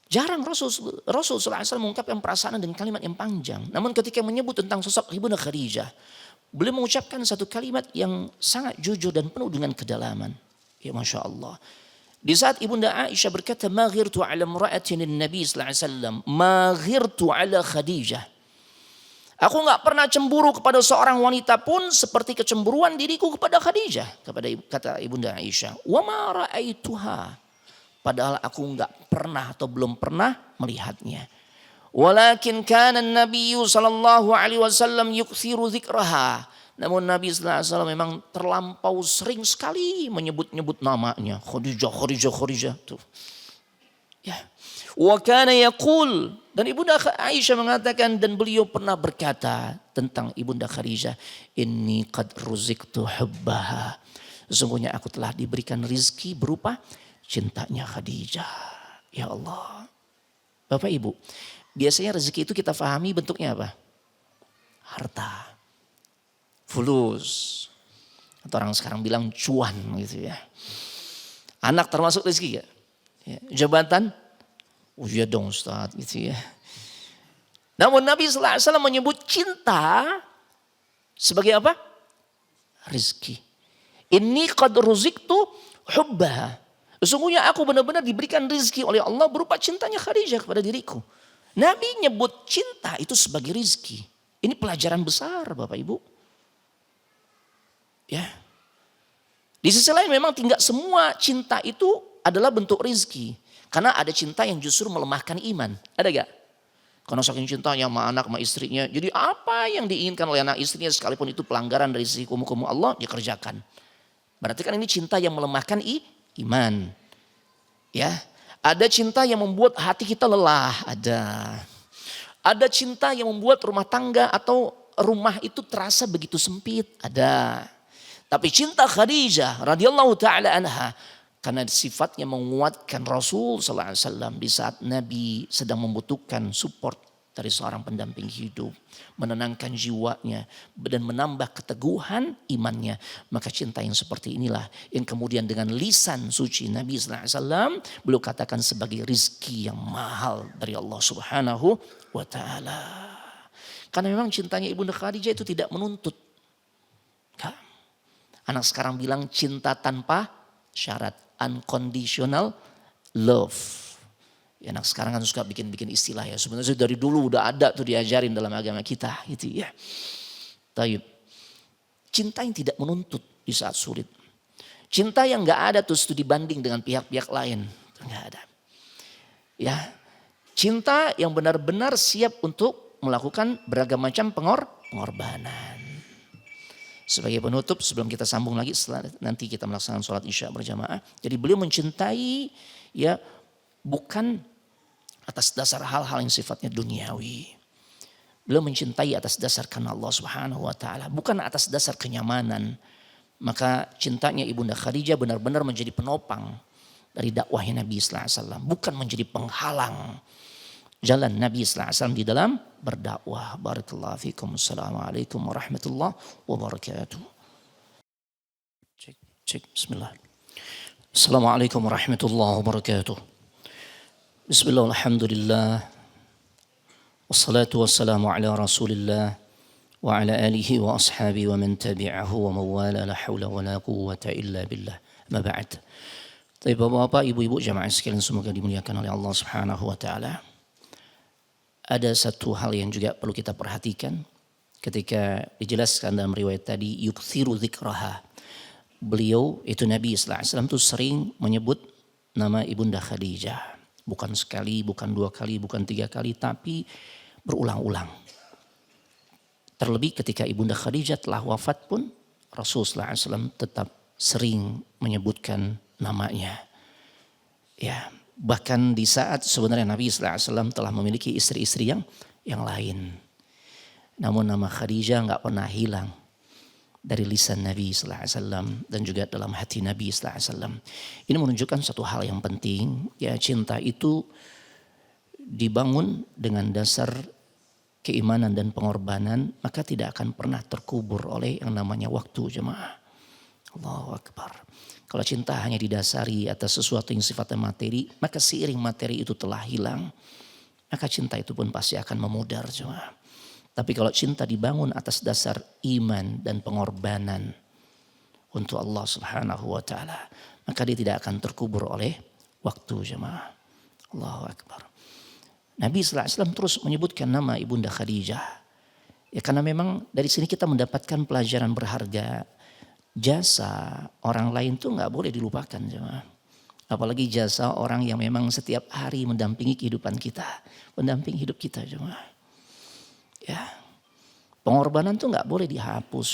Jarang Rasul SAW mengungkapkan perasaan dengan kalimat yang panjang. Namun ketika menyebut tentang sosok Ibunda Khadijah, beliau mengucapkan satu kalimat yang sangat jujur dan penuh dengan kedalaman. Ya Masya Allah. Di saat Ibunda Aisyah berkata, "Ma ghirtu ala imra'atin Nabi sallallahu alaihi wasallam, ma ghirtu ala Khadijah." Aku enggak pernah cemburu kepada seorang wanita pun seperti kecemburuan diriku kepada Khadijah, kata Ibunda Aisyah. "Wa ma ra'aituha." Padahal aku enggak pernah atau belum pernah melihatnya. Walakin kana an-nabiy sallallahu alaihi wasallam yukthiru dzikraha. Namun Nabi sallallahu alaihi wasallam memang terlampau sering sekali menyebut-nyebut namanya. Khadijah tuh. Ya. Wa kana yaqul, dan Ibunda Aisyah mengatakan dan beliau pernah berkata tentang Ibunda Khadijah, "Inni qad ruziktu hubbaha." Sesungguhnya aku telah diberikan rizki berupa cintanya Khadijah. Ya Allah. Bapak Ibu, biasanya rezeki itu kita pahami bentuknya apa? Harta. Fulus. Atau orang sekarang bilang cuan gitu ya. Anak termasuk rezeki ya. Jabatan? Oh iya dong Ustaz gitu ya. Namun Nabi SAW menyebut cinta sebagai apa? Rizki. Inni qad ruziktu hubbaha. Sesungguhnya aku benar-benar diberikan rizki oleh Allah berupa cintanya Khadijah kepada diriku. Nabi nyebut cinta itu sebagai rizki. Ini pelajaran besar Bapak Ibu. Ya. Di sisi lain memang tidak semua cinta itu adalah bentuk rizki. Karena ada cinta yang justru melemahkan iman. Ada gak? Karena saking cintanya sama anak sama istrinya. Jadi apa yang diinginkan oleh anak istrinya sekalipun itu pelanggaran dari sisi hukum Allah dikerjakan. Berarti kan ini cinta yang melemahkan iman. Ya. Ada cinta yang membuat hati kita lelah. Ada cinta yang membuat rumah tangga atau rumah itu terasa begitu sempit. Ada. Tapi cinta Khadijah radhiyallahu taala anha karena sifatnya menguatkan Rasul sallallahu alaihi wasallam di saat Nabi sedang membutuhkan support dari seorang pendamping hidup, menenangkan jiwanya dan menambah keteguhan imannya. Maka cinta yang seperti inilah yang kemudian dengan lisan suci Nabi sallallahu alaihi wasallam beliau katakan sebagai rizki yang mahal dari Allah Subhanahu wa taala. Karena memang cintanya Ibunda Khadijah itu tidak menuntut. Anak sekarang bilang cinta tanpa syarat, unconditional love. Ya, anak sekarang kan suka bikin-bikin istilah ya. Sebenarnya dari dulu udah ada tuh diajarin dalam agama kita gitu ya. Taib. Cinta yang tidak menuntut di saat sulit. Cinta yang gak ada terus itu dibanding dengan pihak-pihak lain. Gak ada. Ya, cinta yang benar-benar siap untuk melakukan beragam macam pengorbanan. Sebagai penutup sebelum kita sambung lagi setelah nanti kita melaksanakan sholat isya berjamaah. Jadi beliau mencintai ya bukan atas dasar hal-hal yang sifatnya duniawi. Beliau mencintai atas dasar karena Allah Subhanahu wa taala, bukan atas dasar kenyamanan. Maka cintanya Ibunda Khadijah benar-benar menjadi penopang dari dakwahnya Nabi sallallahu alaihi wasallam, bukan menjadi penghalang jalan Nabi sallallahu alaihi wasallam di dalam berdakwah. Barakallahu fikum. Assalamualaikum warahmatullahi wabarakatuh. Cek bismillah. Assalamualaikum warahmatullahi wabarakatuh. Bismillah, alhamdulillah. Wassalatu wassalamu ala Rasulillah wa ala alihi wa ashabihi wa man tabi'ahu wa mawala la hawla wa la quwwata illa billah. Ma ba'd. Tapi Bapak-bapak, Ibu-ibu jamaah sekalian semoga dimuliakan oleh Allah Subhanahu wa taala. Ada satu hal yang juga perlu kita perhatikan ketika dijelaskan dalam riwayat tadi yukthiru dzikraha. Beliau itu Nabi sallallahu alaihi wasallam itu sering menyebut nama Ibunda Khadijah. Bukan sekali, bukan dua kali, bukan tiga kali, tapi berulang-ulang. Terlebih ketika Ibunda Khadijah telah wafat pun Rasulullah SAW tetap sering menyebutkan namanya. Ya, bahkan di saat sebenarnya Nabi SAW telah memiliki istri-istri yang lain. Namun nama Khadijah nggak pernah hilang dari lisan Nabi SAW dan juga dalam hati Nabi SAW. Ini menunjukkan satu hal yang penting, ya, cinta itu dibangun dengan dasar keimanan dan pengorbanan, maka tidak akan pernah terkubur oleh yang namanya waktu, jemaah. Allahu Akbar. Kalau cinta hanya didasari atas sesuatu yang sifatnya materi, maka seiring materi itu telah hilang, maka cinta itu pun pasti akan memudar, jemaah. Tapi kalau cinta dibangun atas dasar iman dan pengorbanan untuk Allah Subhanahu wa taala, maka dia tidak akan terkubur oleh waktu, jemaah. Allahu Akbar. Nabi sallallahu alaihi wasallam terus menyebutkan nama Ibunda Khadijah. Ya, karena memang dari sini kita mendapatkan pelajaran berharga. Jasa orang lain tuh nggak boleh dilupakan, jemaah. Apalagi jasa orang yang memang setiap hari mendampingi kehidupan kita, mendampingi hidup kita, jemaah. Ya, pengorbanan itu nggak boleh dihapus.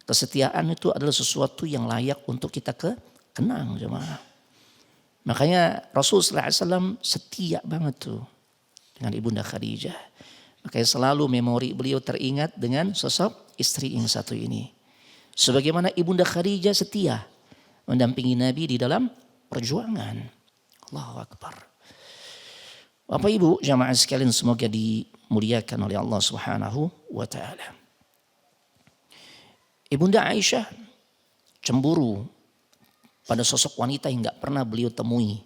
Kesetiaan itu adalah sesuatu yang layak untuk kita kenang, jemaah. Makanya Rasulullah SAW setia banget tuh dengan Ibunda Khadijah. Makanya selalu memori beliau teringat dengan sosok istri yang satu ini. Sebagaimana Ibunda Khadijah setia mendampingi Nabi di dalam perjuangan. Allahu Akbar. Bapak Ibu jamaah sekalian semoga dimuliakan oleh Allah Subhanahu wa taala. Ibunda Aisyah cemburu pada sosok wanita yang gak pernah beliau temui.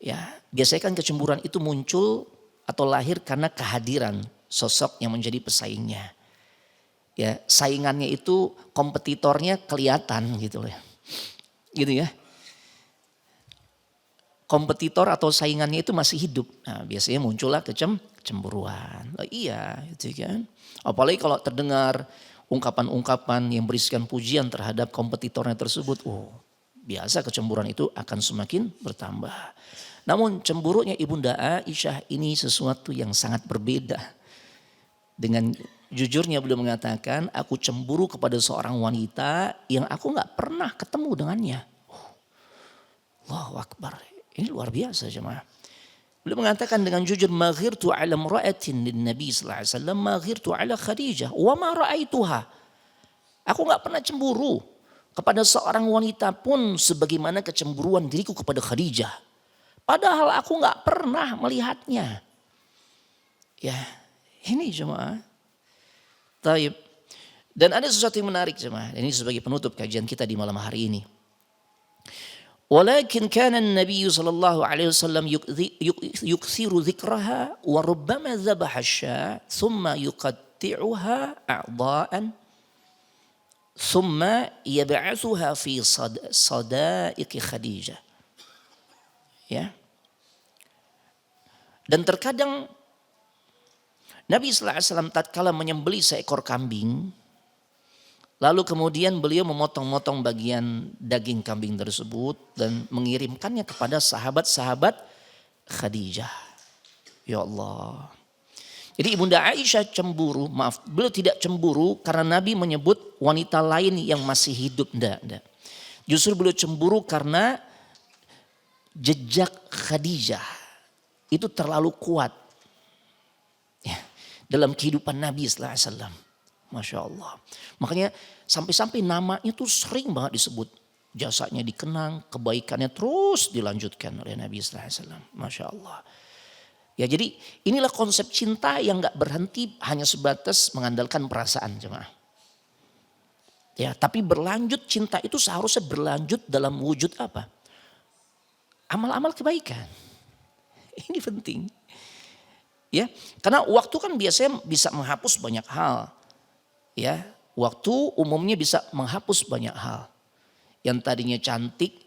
Ya, biasanya kan kecemburuan itu muncul atau lahir karena kehadiran sosok yang menjadi pesaingnya. Ya, saingannya itu kompetitornya kelihatan gitu ya. Gitu ya. Kompetitor atau saingannya itu masih hidup. Nah, biasanya muncullah kecemburuan. Oh, iya, gitu kan. Apalagi kalau terdengar ungkapan-ungkapan yang berisikan pujian terhadap kompetitornya tersebut. Oh, biasa kecemburuan itu akan semakin bertambah. Namun cemburunya Ibunda Aisyah ini sesuatu yang sangat berbeda. Dengan jujurnya beliau mengatakan, aku cemburu kepada seorang wanita yang aku gak pernah ketemu dengannya. Allahu Akbar. Ini luar biasa jemaah. Beliau mengatakan dengan jujur, maghirtu ala imra'atin lin Nabi sallallahu alaihi wasallam, maghirtu ala Khadijah wa ma ra'aituha. Aku gak pernah cemburu kepada seorang wanita pun sebagaimana kecemburuan diriku kepada Khadijah. Padahal aku gak pernah melihatnya. Ya, ini jemaah. Taib. Dan ada sesuatu yang menarik jemaah. Ini sebagai penutup kajian kita di malam hari ini. Walakin kana an-nabiy sallallahu alaihi wasallam yukthiru dzikraha wa rubbama dhabaha asy-sya thumma yuqatti'uha a'dha'an thumma yab'athuha fi sadaiqi Khadijah. Ya. Dan terkadang Nabi sallallahu alaihi wasallam tatkala menyembelih seekor kambing, lalu kemudian beliau memotong-motong bagian daging kambing tersebut dan mengirimkannya kepada sahabat-sahabat Khadijah. Ya Allah. Jadi Ibunda Aisyah cemburu, beliau tidak cemburu karena Nabi menyebut wanita lain yang masih hidup. Enggak. Justru beliau cemburu karena jejak Khadijah itu terlalu kuat ya, dalam kehidupan Nabi sallallahu alaihi wasallam. Masya Allah. Makanya sampai-sampai namanya tuh sering banget disebut. Jasanya dikenang, kebaikannya terus dilanjutkan oleh Nabi sallallahu alaihi wasallam. Masya Allah. Ya jadi inilah konsep cinta yang gak berhenti hanya sebatas mengandalkan perasaan jemaah. Ya, tapi berlanjut cinta itu seharusnya berlanjut dalam wujud apa? Amal-amal kebaikan. Ini penting. Ya, karena waktu kan biasanya bisa menghapus banyak hal. Ya, waktu umumnya bisa menghapus banyak hal. Yang tadinya cantik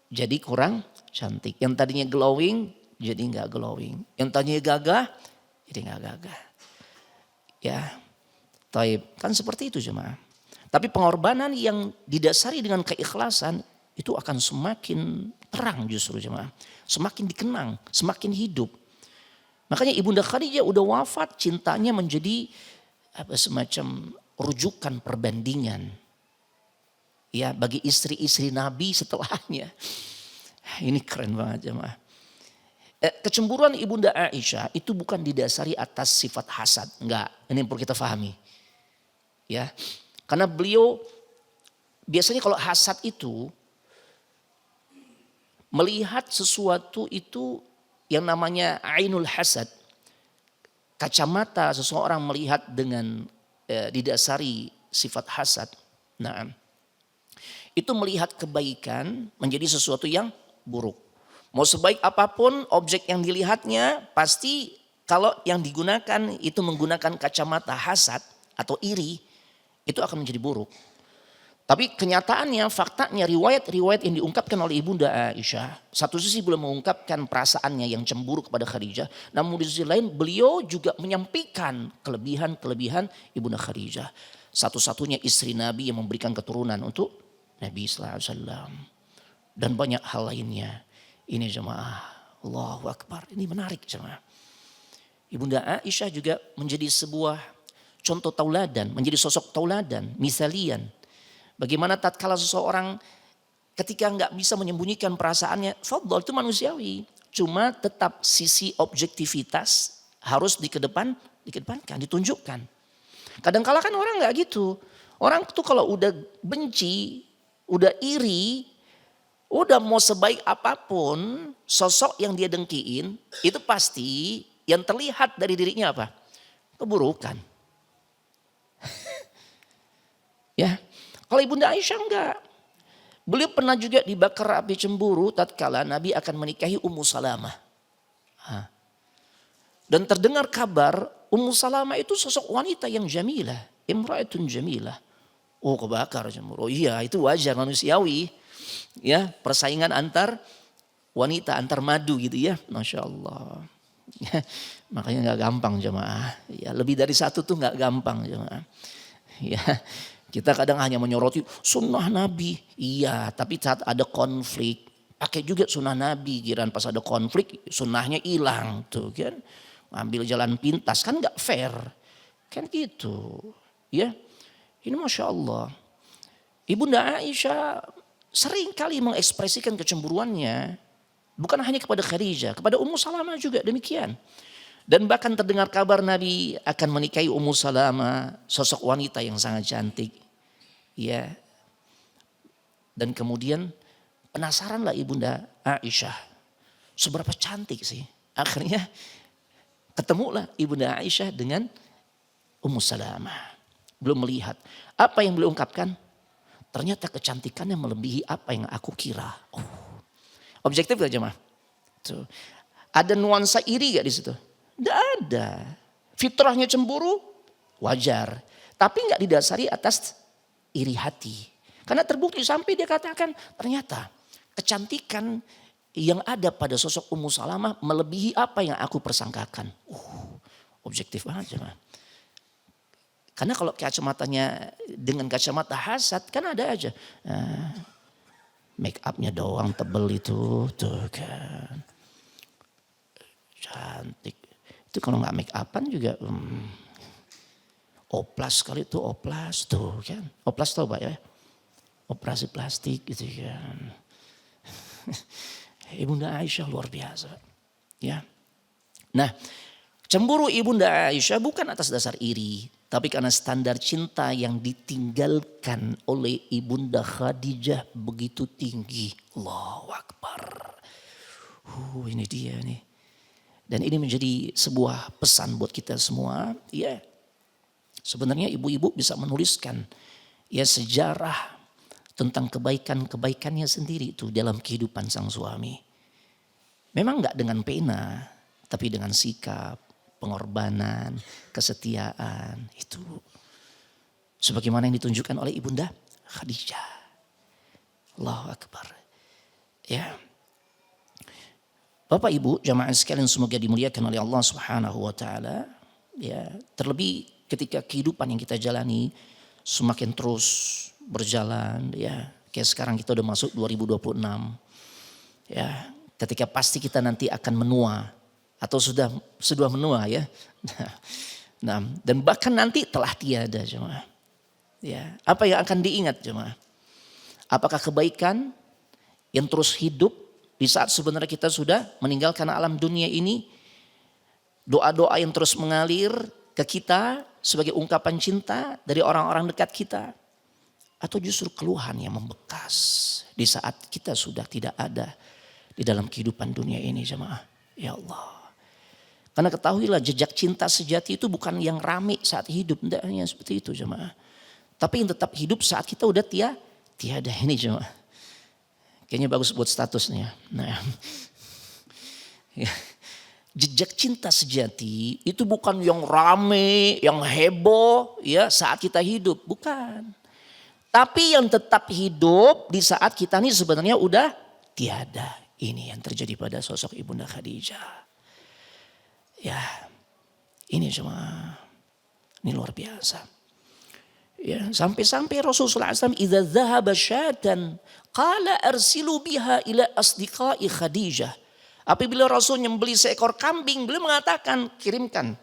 jadi kurang cantik. Yang tadinya glowing jadi nggak glowing. Yang tadinya gagah jadi nggak gagah. Ya, taib kan seperti itu jemaah. Tapi pengorbanan yang didasari dengan keikhlasan itu akan semakin terang justru jemaah. Semakin dikenang, semakin hidup. Makanya Ibunda Khadijah udah wafat, cintanya menjadi semacam rujukan perbandingan. Ya, bagi istri-istri Nabi setelahnya. Ini keren banget jemaah. Kecemburuan Ibunda Aisyah itu bukan didasari atas sifat hasad. Enggak, ini yang perlu kita pahami. Ya, karena beliau biasanya kalau hasad itu melihat sesuatu itu yang namanya ainul hasad. Kacamata seseorang melihat dengan didasari sifat hasad. Nah, itu melihat kebaikan menjadi sesuatu yang buruk. Mau sebaik apapun objek yang dilihatnya, pasti kalau yang digunakan itu menggunakan kacamata hasad atau iri, itu akan menjadi buruk. Tapi kenyataannya, faktanya, riwayat-riwayat yang diungkapkan oleh Ibunda Aisyah, satu sisi belum mengungkapkan perasaannya yang cemburu kepada Khadijah, namun di sisi lain beliau juga menyampaikan kelebihan-kelebihan Ibunda Khadijah. Satu-satunya istri Nabi yang memberikan keturunan untuk Nabi sallallahu alaihi wasallam. Dan banyak hal lainnya. Ini jemaah, Allahu Akbar, ini menarik jemaah. Ibunda Aisyah juga menjadi sebuah contoh tauladan, menjadi sosok tauladan, misalian. Bagaimana tatkala seseorang ketika nggak bisa menyembunyikan perasaannya, fadhol itu manusiawi. Cuma tetap sisi objektivitas harus dikedepankan, ditunjukkan. Kadang-kala kan orang nggak gitu. Orang tuh kalau udah benci, udah iri, udah mau sebaik apapun sosok yang dia dengkiin, itu pasti yang terlihat dari dirinya apa? Keburukan. Ya. Kalau Ibunda Aisyah enggak. Beliau pernah juga dibakar api cemburu tatkala Nabi akan menikahi Ummu Salamah. Dan terdengar kabar Ummu Salamah itu sosok wanita yang jamilah. Imra'atun jamilah. Oh, kebakar cemburu. Oh iya, itu wajar, manusiawi. Ya, persaingan antar wanita, antar madu gitu ya. Masya Allah. Ya, makanya gak gampang jemaah. Ya, lebih dari satu tuh gak gampang jemaah. Ya. Kita kadang hanya menyoroti sunnah Nabi. Iya, tapi saat ada konflik, pakai juga sunnah Nabi. Giran pas ada konflik, sunnahnya hilang tuh kan. Ambil jalan pintas, kan gak fair. Kan gitu. Ya, ini Masya Allah. Ibunda Aisyah sering kali mengekspresikan kecemburuannya. Bukan hanya kepada Khadijah, kepada Ummu Salamah juga demikian. Dan bahkan terdengar kabar Nabi akan menikahi Ummu Salamah, sosok wanita yang sangat cantik. Ya. Dan kemudian penasaranlah Ibunda Aisyah. Seberapa cantik sih? Akhirnya ketemulah Ibunda Aisyah dengan Ummu Salamah. Belum melihat. Apa yang beliau ungkapkan? Ternyata kecantikannya melebihi apa yang aku kira. Objektif gak jemaah? Tuh. Ada nuansa iri gak di situ? Tidak ada. Fitrahnya cemburu, wajar. Tapi gak didasari atas iri hati. Karena terbukti sampai dia katakan ternyata kecantikan yang ada pada sosok Ummu Salamah melebihi apa yang aku persangkakan. Objektif banget jemaah. Karena kalau kacamatanya dengan kacamata hasad kan ada aja. Make upnya doang tebel itu tuh kan. Cantik. Itu kalau gak make upan juga oplas kali itu oplas tuh kan. Oplas tau Pak ya? Operasi plastik gitu kan. Ibunda Aisyah luar biasa. Ya. Nah, cemburu Ibunda Aisyah bukan atas dasar iri, tapi karena standar cinta yang ditinggalkan oleh Ibunda Khadijah begitu tinggi. Allahu Akbar. Ini dia nih. Dan ini menjadi sebuah pesan buat kita semua. Ya, sebenarnya ibu-ibu bisa menuliskan ya sejarah tentang kebaikan-kebaikannya sendiri itu dalam kehidupan sang suami. Memang enggak dengan pena, tapi dengan sikap, pengorbanan, kesetiaan itu. Sebagaimana yang ditunjukkan oleh Ibunda Khadijah. Allahu Akbar. Ya. Bapak Ibu, jamaah sekalian semoga dimuliakan oleh Allah Subhanahu wa taala. Ya, terlebih ketika kehidupan yang kita jalani semakin terus berjalan ya. Kayak sekarang kita udah masuk 2026. Ya, ketika pasti kita nanti akan menua atau sudah menua ya. Nah, dan bahkan nanti telah tiada jemaah. Ya, apa yang akan diingat jemaah? Apakah kebaikan yang terus hidup di saat sebenarnya kita sudah meninggalkan alam dunia ini? Doa-doa yang terus mengalir ke kita sebagai ungkapan cinta dari orang-orang dekat kita? Atau justru keluhan yang membekas di saat kita sudah tidak ada di dalam kehidupan dunia ini jemaah? Ya Allah. Karena ketahuilah jejak cinta sejati itu bukan yang rame saat hidup. Tidak hanya seperti itu jemaah. Tapi yang tetap hidup saat kita udah tiada ini jemaah. Kayaknya bagus buat statusnya. Nah, ya. Jejak cinta sejati itu bukan yang rame, yang heboh ya saat kita hidup. Bukan. Tapi yang tetap hidup di saat kita ini sebenarnya udah tiada. Ini yang terjadi pada sosok Ibunda Khadijah. Ya, ini cuma, ini luar biasa. Ya, sampai-sampai Rasulullah SAW idza dhahaba syatan qala arsilu biha ila asdiqai Khadijah. Apabila Rasul nyembeli seekor kambing, beliau mengatakan kirimkan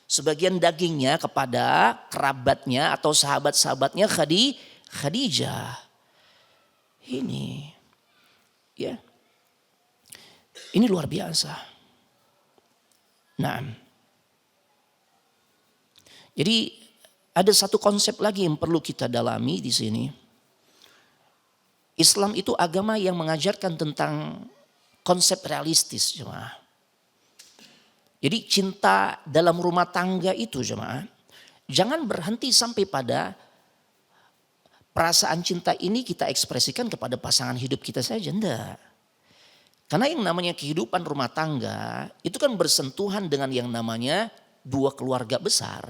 sebagian dagingnya kepada kerabatnya atau sahabat-sahabatnya Khadijah. Ini ya. Ini luar biasa. Nah. Jadi ada satu konsep lagi yang perlu kita dalami di sini. Islam itu agama yang mengajarkan tentang konsep realistis jemaah. Jadi cinta dalam rumah tangga itu jemaah. Jangan berhenti sampai pada perasaan cinta ini kita ekspresikan kepada pasangan hidup kita saja. Enggak. Karena yang namanya kehidupan rumah tangga itu kan bersentuhan dengan yang namanya dua keluarga besar.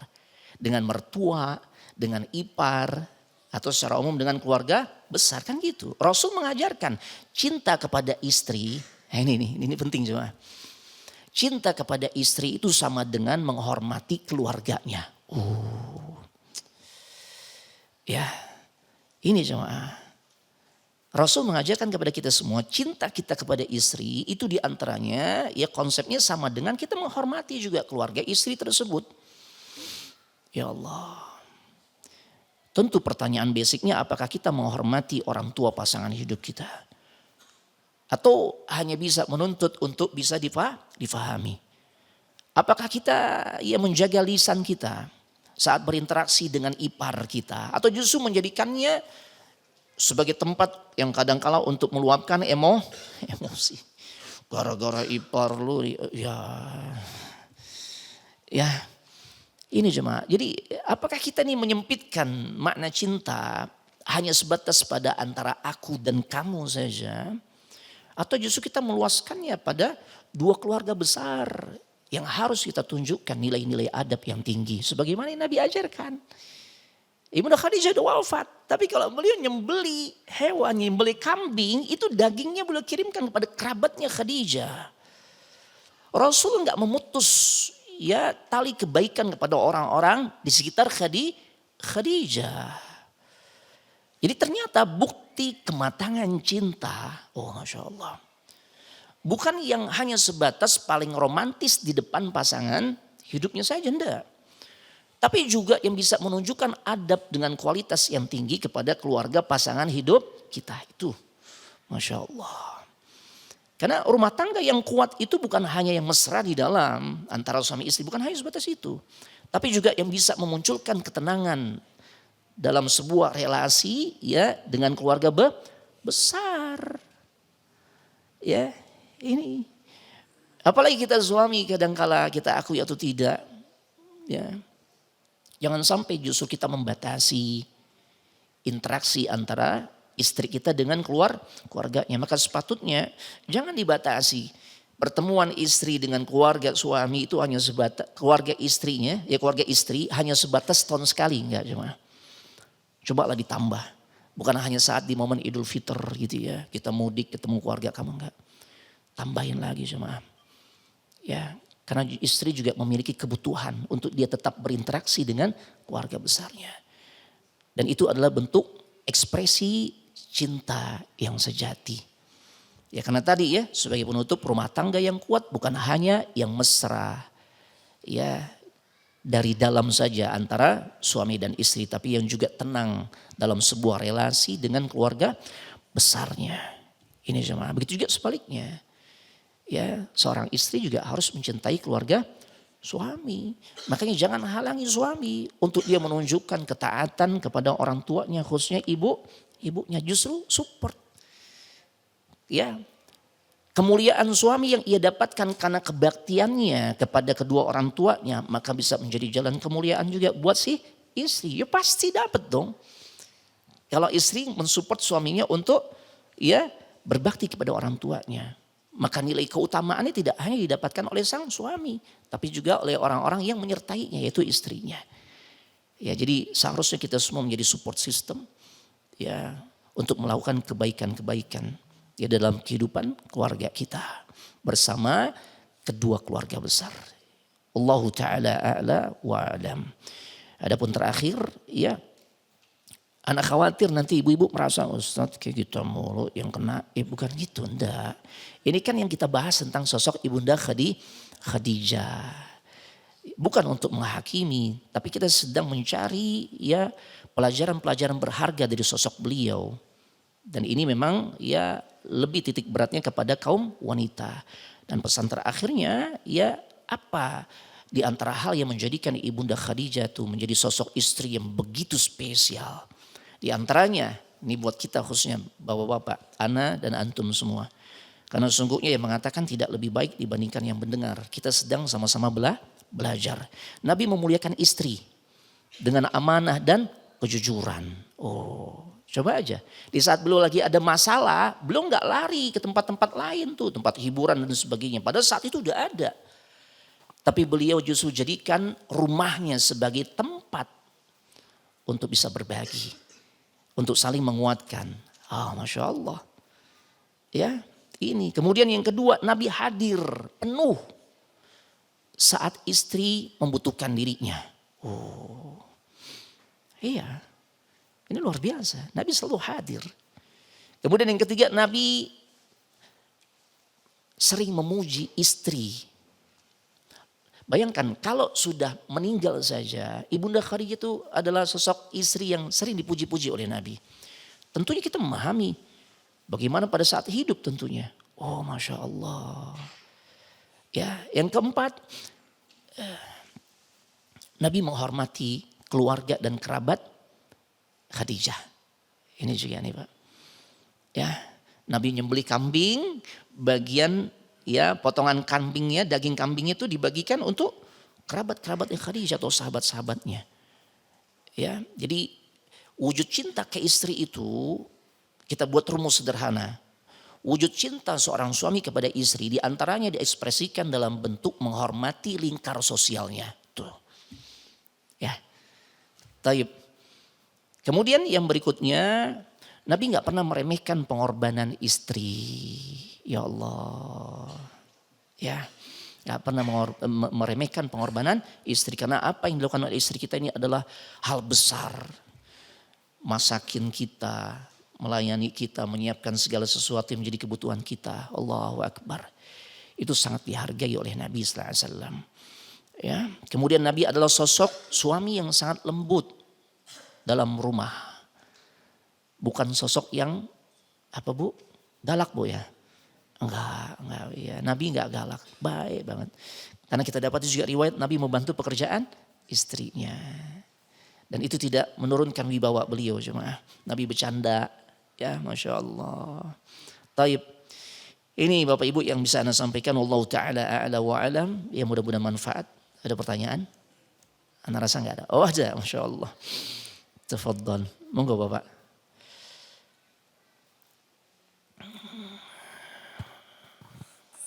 Dengan mertua, dengan ipar, atau secara umum dengan keluarga besar kan gitu. Rasul mengajarkan cinta kepada istri, ini penting cuma. Cinta kepada istri itu sama dengan menghormati keluarganya. Ya, ini cuma. Rasul mengajarkan kepada kita semua cinta kita kepada istri itu diantaranya ya konsepnya sama dengan kita menghormati juga keluarga istri tersebut. Ya Allah. Tentu pertanyaan basicnya apakah kita menghormati orang tua pasangan hidup kita? Atau hanya bisa menuntut untuk bisa difahami? Apakah kita ya menjaga lisan kita saat berinteraksi dengan ipar kita? Atau justru menjadikannya sebagai tempat yang kadang-kala untuk meluapkan emosi. Gara-gara ipar lu ya. Ini jemaah, jadi apakah kita nih menyempitkan makna cinta hanya sebatas pada antara aku dan kamu saja? Atau justru kita meluaskannya pada dua keluarga besar yang harus kita tunjukkan nilai-nilai adab yang tinggi. Sebagaimana yang Nabi ajarkan. Ibunda Khadijah sudah wafat, tapi kalau beliau nyembeli hewan, nyembeli kambing, itu dagingnya beliau kirimkan kepada kerabatnya Khadijah. Rasul enggak memutus ya tali kebaikan kepada orang-orang di sekitar Khadijah. Jadi ternyata bukti kematangan cinta, Masya Allah. Bukan yang hanya sebatas paling romantis di depan pasangan hidupnya saja, enggak. Tapi juga yang bisa menunjukkan adab dengan kualitas yang tinggi kepada keluarga pasangan hidup kita itu. Masya Allah. Karena rumah tangga yang kuat itu bukan hanya yang mesra di dalam antara suami istri, bukan hanya sebatas itu. Tapi juga yang bisa memunculkan ketenangan dalam sebuah relasi ya dengan keluarga besar. Ya, ini. Apalagi kita suami kadangkala kita akui atau tidak. Ya. Jangan sampai justru kita membatasi interaksi antara istri kita dengan keluarganya. Maka sepatutnya jangan dibatasi. Pertemuan istri dengan keluarga suami itu hanya sebatas keluarga istrinya, ya keluarga istri hanya sebatas tahun sekali, enggak cuma. Cobalah ditambah. Bukan hanya saat di momen Idul Fitr gitu ya. Kita mudik ketemu keluarga kamu, enggak. Tambahin lagi cuma. Ya, karena istri juga memiliki kebutuhan untuk dia tetap berinteraksi dengan keluarga besarnya. Dan itu adalah bentuk ekspresi cinta yang sejati. Ya karena tadi ya sebagai penutup, rumah tangga yang kuat bukan hanya yang mesra ya dari dalam saja antara suami dan istri, tapi yang juga tenang dalam sebuah relasi dengan keluarga besarnya. Ini jemaah. Begitu juga sebaliknya. Ya, seorang istri juga harus mencintai keluarga suami. Makanya jangan halangi suami untuk dia menunjukkan ketaatan kepada orang tuanya, khususnya ibunya, justru support. Ya. Kemuliaan suami yang ia dapatkan karena kebaktiannya kepada kedua orang tuanya, maka bisa menjadi jalan kemuliaan juga buat si istri. Ya pasti dapat dong. Kalau istri mensupport suaminya untuk ya berbakti kepada orang tuanya. Maka nilai keutamaannya tidak hanya didapatkan oleh sang suami, tapi juga oleh orang-orang yang menyertainya, yaitu istrinya. Ya, jadi seharusnya kita semua menjadi support system ya untuk melakukan kebaikan-kebaikan ya dalam kehidupan keluarga kita bersama kedua keluarga besar. Allahu taala a'la wa alam. Adapun terakhir ya, anak khawatir nanti ibu-ibu merasa Ustaz kayak gitu mulu yang kena. Bukan gitu, enggak. Ini kan yang kita bahas tentang sosok Ibunda Khadijah. Bukan untuk menghakimi, tapi kita sedang mencari ya pelajaran-pelajaran berharga dari sosok beliau. Dan ini memang ya lebih titik beratnya kepada kaum wanita. Dan pesan terakhirnya ya apa di antara hal yang menjadikan Ibunda Khadijah itu menjadi sosok istri yang begitu spesial. Di antaranya ini buat kita khususnya bapak-bapak, ana dan antum semua. Karena sesungguhnya yang mengatakan tidak lebih baik dibandingkan yang mendengar. Kita sedang sama-sama belajar. Nabi memuliakan istri dengan amanah dan kejujuran. Oh, coba aja. Di saat beliau lagi ada masalah, beliau nggak lari ke tempat-tempat lain tuh, tempat hiburan dan sebagainya. Padahal saat itu udah ada. Tapi beliau justru jadikan rumahnya sebagai tempat untuk bisa berbagi, untuk saling menguatkan. Masya Allah. Ya, ini. Kemudian yang kedua, Nabi hadir penuh saat istri membutuhkan dirinya. Iya. Ini luar biasa. Nabi selalu hadir. Kemudian yang ketiga, Nabi sering memuji istri. Bayangkan kalau sudah meninggal saja, Ibunda Khadijah itu adalah sosok istri yang sering dipuji-puji oleh Nabi. Tentunya kita memahami bagaimana pada saat hidup tentunya. Masya Allah. Ya, yang keempat, Nabi menghormati keluarga dan kerabat Khadijah. Ini juga nih Pak. Ya, Nabi nyembelih kambing, bagian ya potongan kambingnya, daging kambingnya itu dibagikan untuk kerabat-kerabatnya Khadijah atau sahabat-sahabatnya. Ya, jadi wujud cinta ke istri itu kita buat rumus sederhana. Wujud cinta seorang suami kepada istri diantaranya diekspresikan dalam bentuk menghormati lingkar sosialnya. Tuh. Ya. Taib. Kemudian yang berikutnya, Nabi nggak pernah meremehkan pengorbanan istri. Ya Allah. Ya. Nggak pernah meremehkan pengorbanan istri. Karena apa yang dilakukan oleh istri kita ini adalah hal besar. Masakin kita, melayani kita, menyiapkan segala sesuatu yang menjadi kebutuhan kita. Allahu Akbar. Itu sangat dihargai oleh Nabi sallallahu alaihi wasallam. Ya. Kemudian Nabi adalah sosok suami yang sangat lembut dalam rumah. Bukan sosok yang galak Bu ya. Enggak, ya. Nabi enggak galak, baik banget. Karena kita dapat juga riwayat Nabi membantu pekerjaan istrinya. Dan itu tidak menurunkan wibawa beliau jemaah. Nabi bercanda, ya Masya Allah. Taib. Ini Bapak Ibu yang bisa Anda sampaikan. Wallahu ta'ala a'la wa alam. Ya mudah-mudahan manfaat. Ada pertanyaan? Anda rasa enggak ada? Oh ada, Masya Allah. Tafadhal. Monggo Bapak.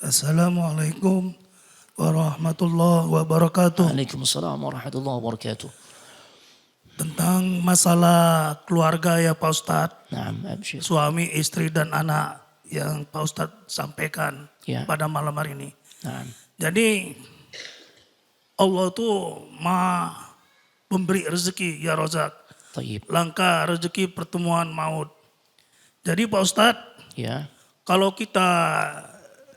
Assalamualaikum warahmatullahi wabarakatuh. Waalaikumsalam warahmatullahi wabarakatuh. Tentang masalah keluarga ya Pak Ustadz. Naam, absyir. Suami, istri dan anak yang Pak Ustadz sampaikan Ya. pada malam hari ini. Naam. Jadi Allah tuh maha pemberi rezeki ya Rozak. Taib. Langkah rezeki pertemuan maut. Jadi Pak Ustadz, Ya. kalau kita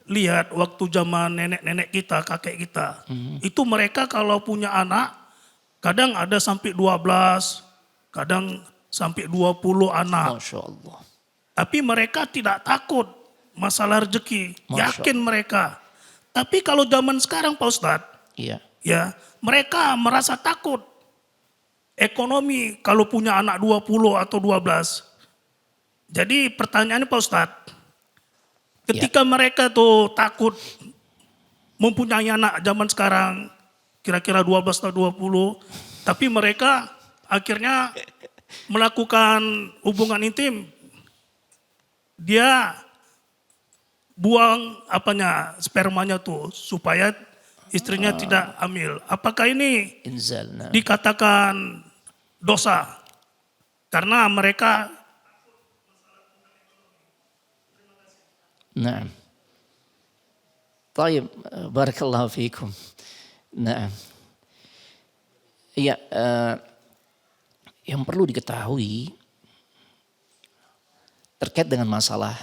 lihat waktu zaman nenek-nenek kita, kakek kita. Itu mereka kalau punya anak, kadang ada sampai 12, kadang sampai 20 anak. Masya Allah. Tapi mereka tidak takut masalah rezeki. Masya Yakin mereka. Tapi kalau zaman sekarang Pak Ustadz, Iya. ya mereka merasa takut. Ekonomi kalau punya anak 20 atau 12. Jadi pertanyaannya Pak Ustadz, ketika mereka tuh takut mempunyai anak zaman sekarang, kira-kira 12 atau 20, tapi mereka akhirnya melakukan hubungan intim, dia buang spermanya tuh supaya istrinya tidak hamil. Apakah ini Inzal. Nah. dikatakan dosa? Karena mereka Naam. Taib. Barakallahu fiikum. Naam. Iya, yang perlu diketahui terkait dengan masalah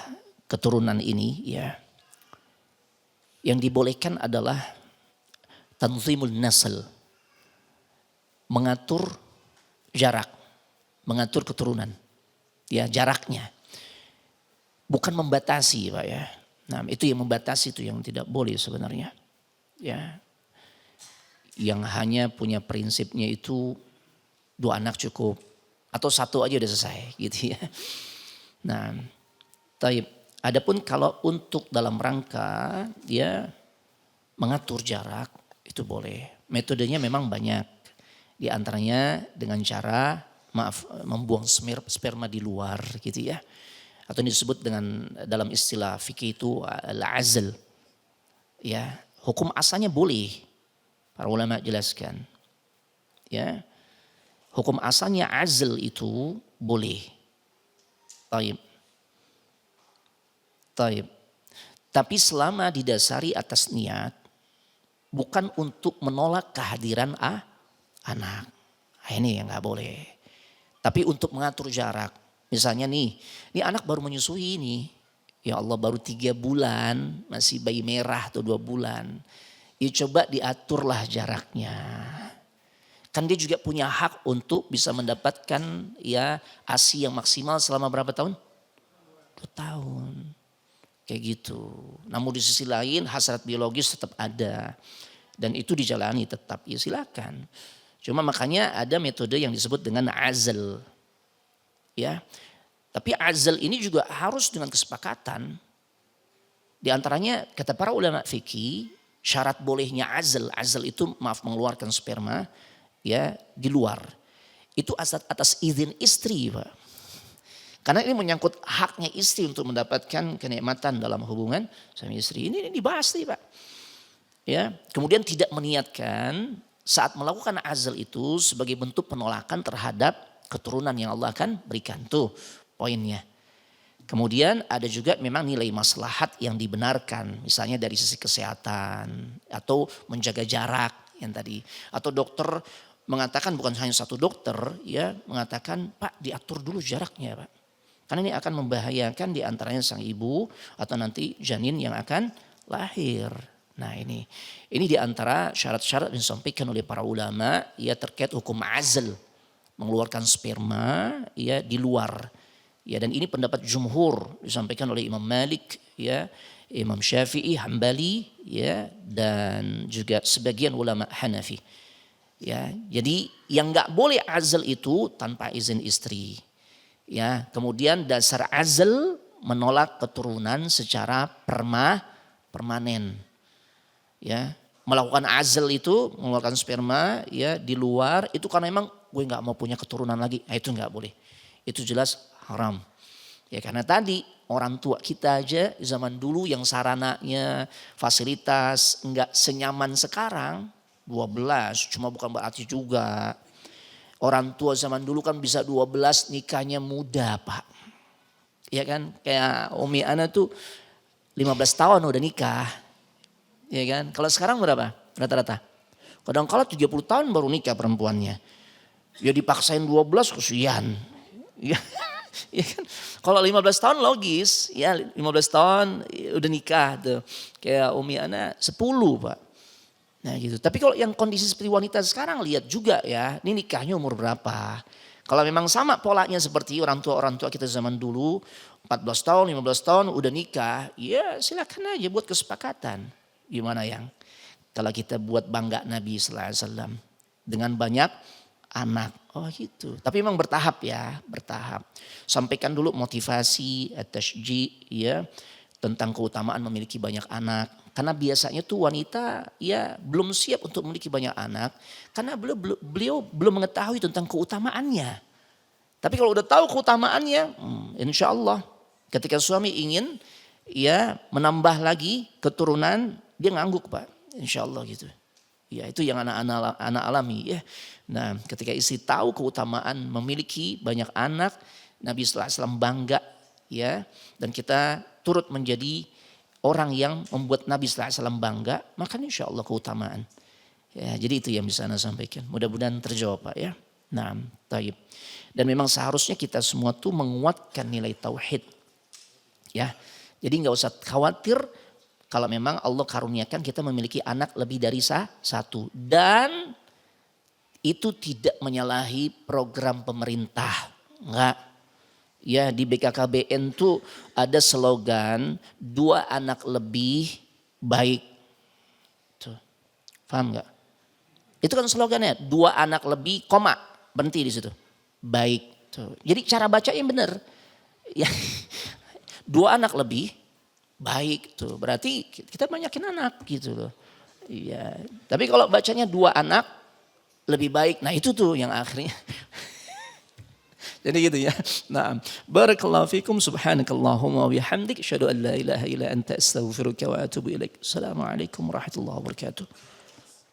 keturunan ini ya. Yang dibolehkan adalah tanzimul nasl. Mengatur jarak, mengatur keturunan. Ya, jaraknya. Bukan membatasi Pak ya. Nah itu yang membatasi, itu yang tidak boleh sebenarnya. Ya. Yang hanya punya prinsipnya itu 2 anak cukup. Atau 1 aja udah selesai gitu ya. Nah, adapun kalau untuk dalam rangka dia mengatur jarak itu boleh. Metodenya memang banyak. Di antaranya dengan cara membuang sperma di luar gitu ya. Atau disebut dengan dalam istilah fikih itu al-azl. Ya, hukum asalnya boleh. Para ulama jelaskan. Ya. Hukum asalnya azl itu boleh. Taib. Tapi selama didasari atas niat, bukan untuk menolak kehadiran anak. Nah, ini yang nggak boleh. Tapi untuk mengatur jarak. Misalnya nih, ini anak baru menyusui nih. Ya Allah baru 3 bulan, masih bayi merah atau 2 bulan. Ya coba diaturlah jaraknya. Kan dia juga punya hak untuk bisa mendapatkan ya ASI yang maksimal selama berapa tahun? 2 tahun. Kayak gitu. Namun di sisi lain hasrat biologis tetap ada. Dan itu dijalani tetap, ya silakan. Cuma makanya ada metode yang disebut dengan azl. Ya, tapi azal ini juga harus dengan kesepakatan. Di antaranya kata para ulama fikih, syarat bolehnya azal itu mengeluarkan sperma ya di luar. Itu atas izin istri, Pak. Karena ini menyangkut haknya istri untuk mendapatkan kenikmatan dalam hubungan suami istri. Ini dibahas nih, Pak. Ya, kemudian tidak meniatkan saat melakukan azal itu sebagai bentuk penolakan terhadap keturunan yang Allah akan berikan. Tuh poinnya. Kemudian ada juga memang nilai maslahat yang dibenarkan. Misalnya dari sisi kesehatan atau menjaga jarak yang tadi. Atau dokter mengatakan, bukan hanya satu dokter ya mengatakan, Pak diatur dulu jaraknya Pak. Karena ini akan membahayakan di antaranya sang ibu atau nanti janin yang akan lahir. Nah ini di antara syarat-syarat yang disampaikan oleh para ulama ya terkait hukum azl. Mengeluarkan sperma ya di luar. Ya dan ini pendapat jumhur disampaikan oleh Imam Malik ya, Imam Syafi'i, Hambali, ya, dan juga sebagian ulama Hanafi. Ya, jadi yang nggak boleh azal itu tanpa izin istri. Ya, kemudian dasar azal menolak keturunan secara permanen. Ya, melakukan azal itu mengeluarkan sperma ya di luar itu karena memang gue nggak mau punya keturunan lagi, nah, itu nggak boleh, itu jelas haram. Ya karena tadi orang tua kita aja zaman dulu yang sarananya fasilitas nggak senyaman sekarang 12, cuma bukan berarti juga orang tua zaman dulu kan bisa 12 nikahnya muda Pak. Ya kan kayak Umi Ana tuh 15 tahun udah nikah. Ya kan? Kalau sekarang berapa rata-rata? Kadang-kala 30 tahun baru nikah perempuannya. Ya dipaksain 12 kesian. Ya, ya kan? Kalau 15 tahun logis, ya 15 tahun udah nikah tuh. Kayak Umi Ana 10 Pak. Nah gitu. Tapi kalau yang kondisi seperti wanita sekarang lihat juga ya, ini nikahnya umur berapa. Kalau memang sama polanya seperti orang tua kita zaman dulu, 14 tahun, 15 tahun udah nikah, ya silakan aja buat kesepakatan. Gimana yang kalau kita buat bangga Nabi sallallahu alaihi wasallam dengan banyak anak. Oh gitu. Tapi memang bertahap ya, bertahap. Sampaikan dulu motivasi, at-tashji ya tentang keutamaan memiliki banyak anak. Karena biasanya tuh wanita ya belum siap untuk memiliki banyak anak karena beliau belum mengetahui tentang keutamaannya. Tapi kalau udah tahu keutamaannya, insya Allah ketika suami ingin ya menambah lagi keturunan, dia ngangguk Pak, insya Allah gitu. Ya itu yang anak alami ya. Nah ketika istri tahu keutamaan memiliki banyak anak, Nabi sallallahu alaihi wasallam bangga ya. Dan kita turut menjadi orang yang membuat Nabi sallallahu alaihi wasallam bangga, maka insya Allah keutamaan. Ya jadi itu yang bisa Anda sampaikan. Mudah-mudahan terjawab Pak ya. Nah taib. Dan memang seharusnya kita semua tuh menguatkan nilai tauhid. Ya jadi nggak usah khawatir. Kalau memang Allah karuniakan kita memiliki anak lebih dari satu. Dan itu tidak menyalahi program pemerintah. Enggak. Ya di BKKBN tuh ada slogan 2 anak lebih baik. Tuh. Paham enggak? Itu kan slogannya 2 anak lebih, koma, berhenti di situ. Baik. Tuh. Jadi cara baca yang benar. Ya, 2 anak lebih. Baik tuh, berarti kita banyakin anak gitu loh. Iya, tapi kalau bacanya 2 anak lebih baik, nah itu tuh yang akhirnya. Jadi gitu ya. Nah, barakallahu fikum subhanakallahumma wa bihamdik asyhadu an la ilaha illa anta astaghfiruka wa atubu ilaik. Assalamualaikum warahmatullahi wabarakatuh.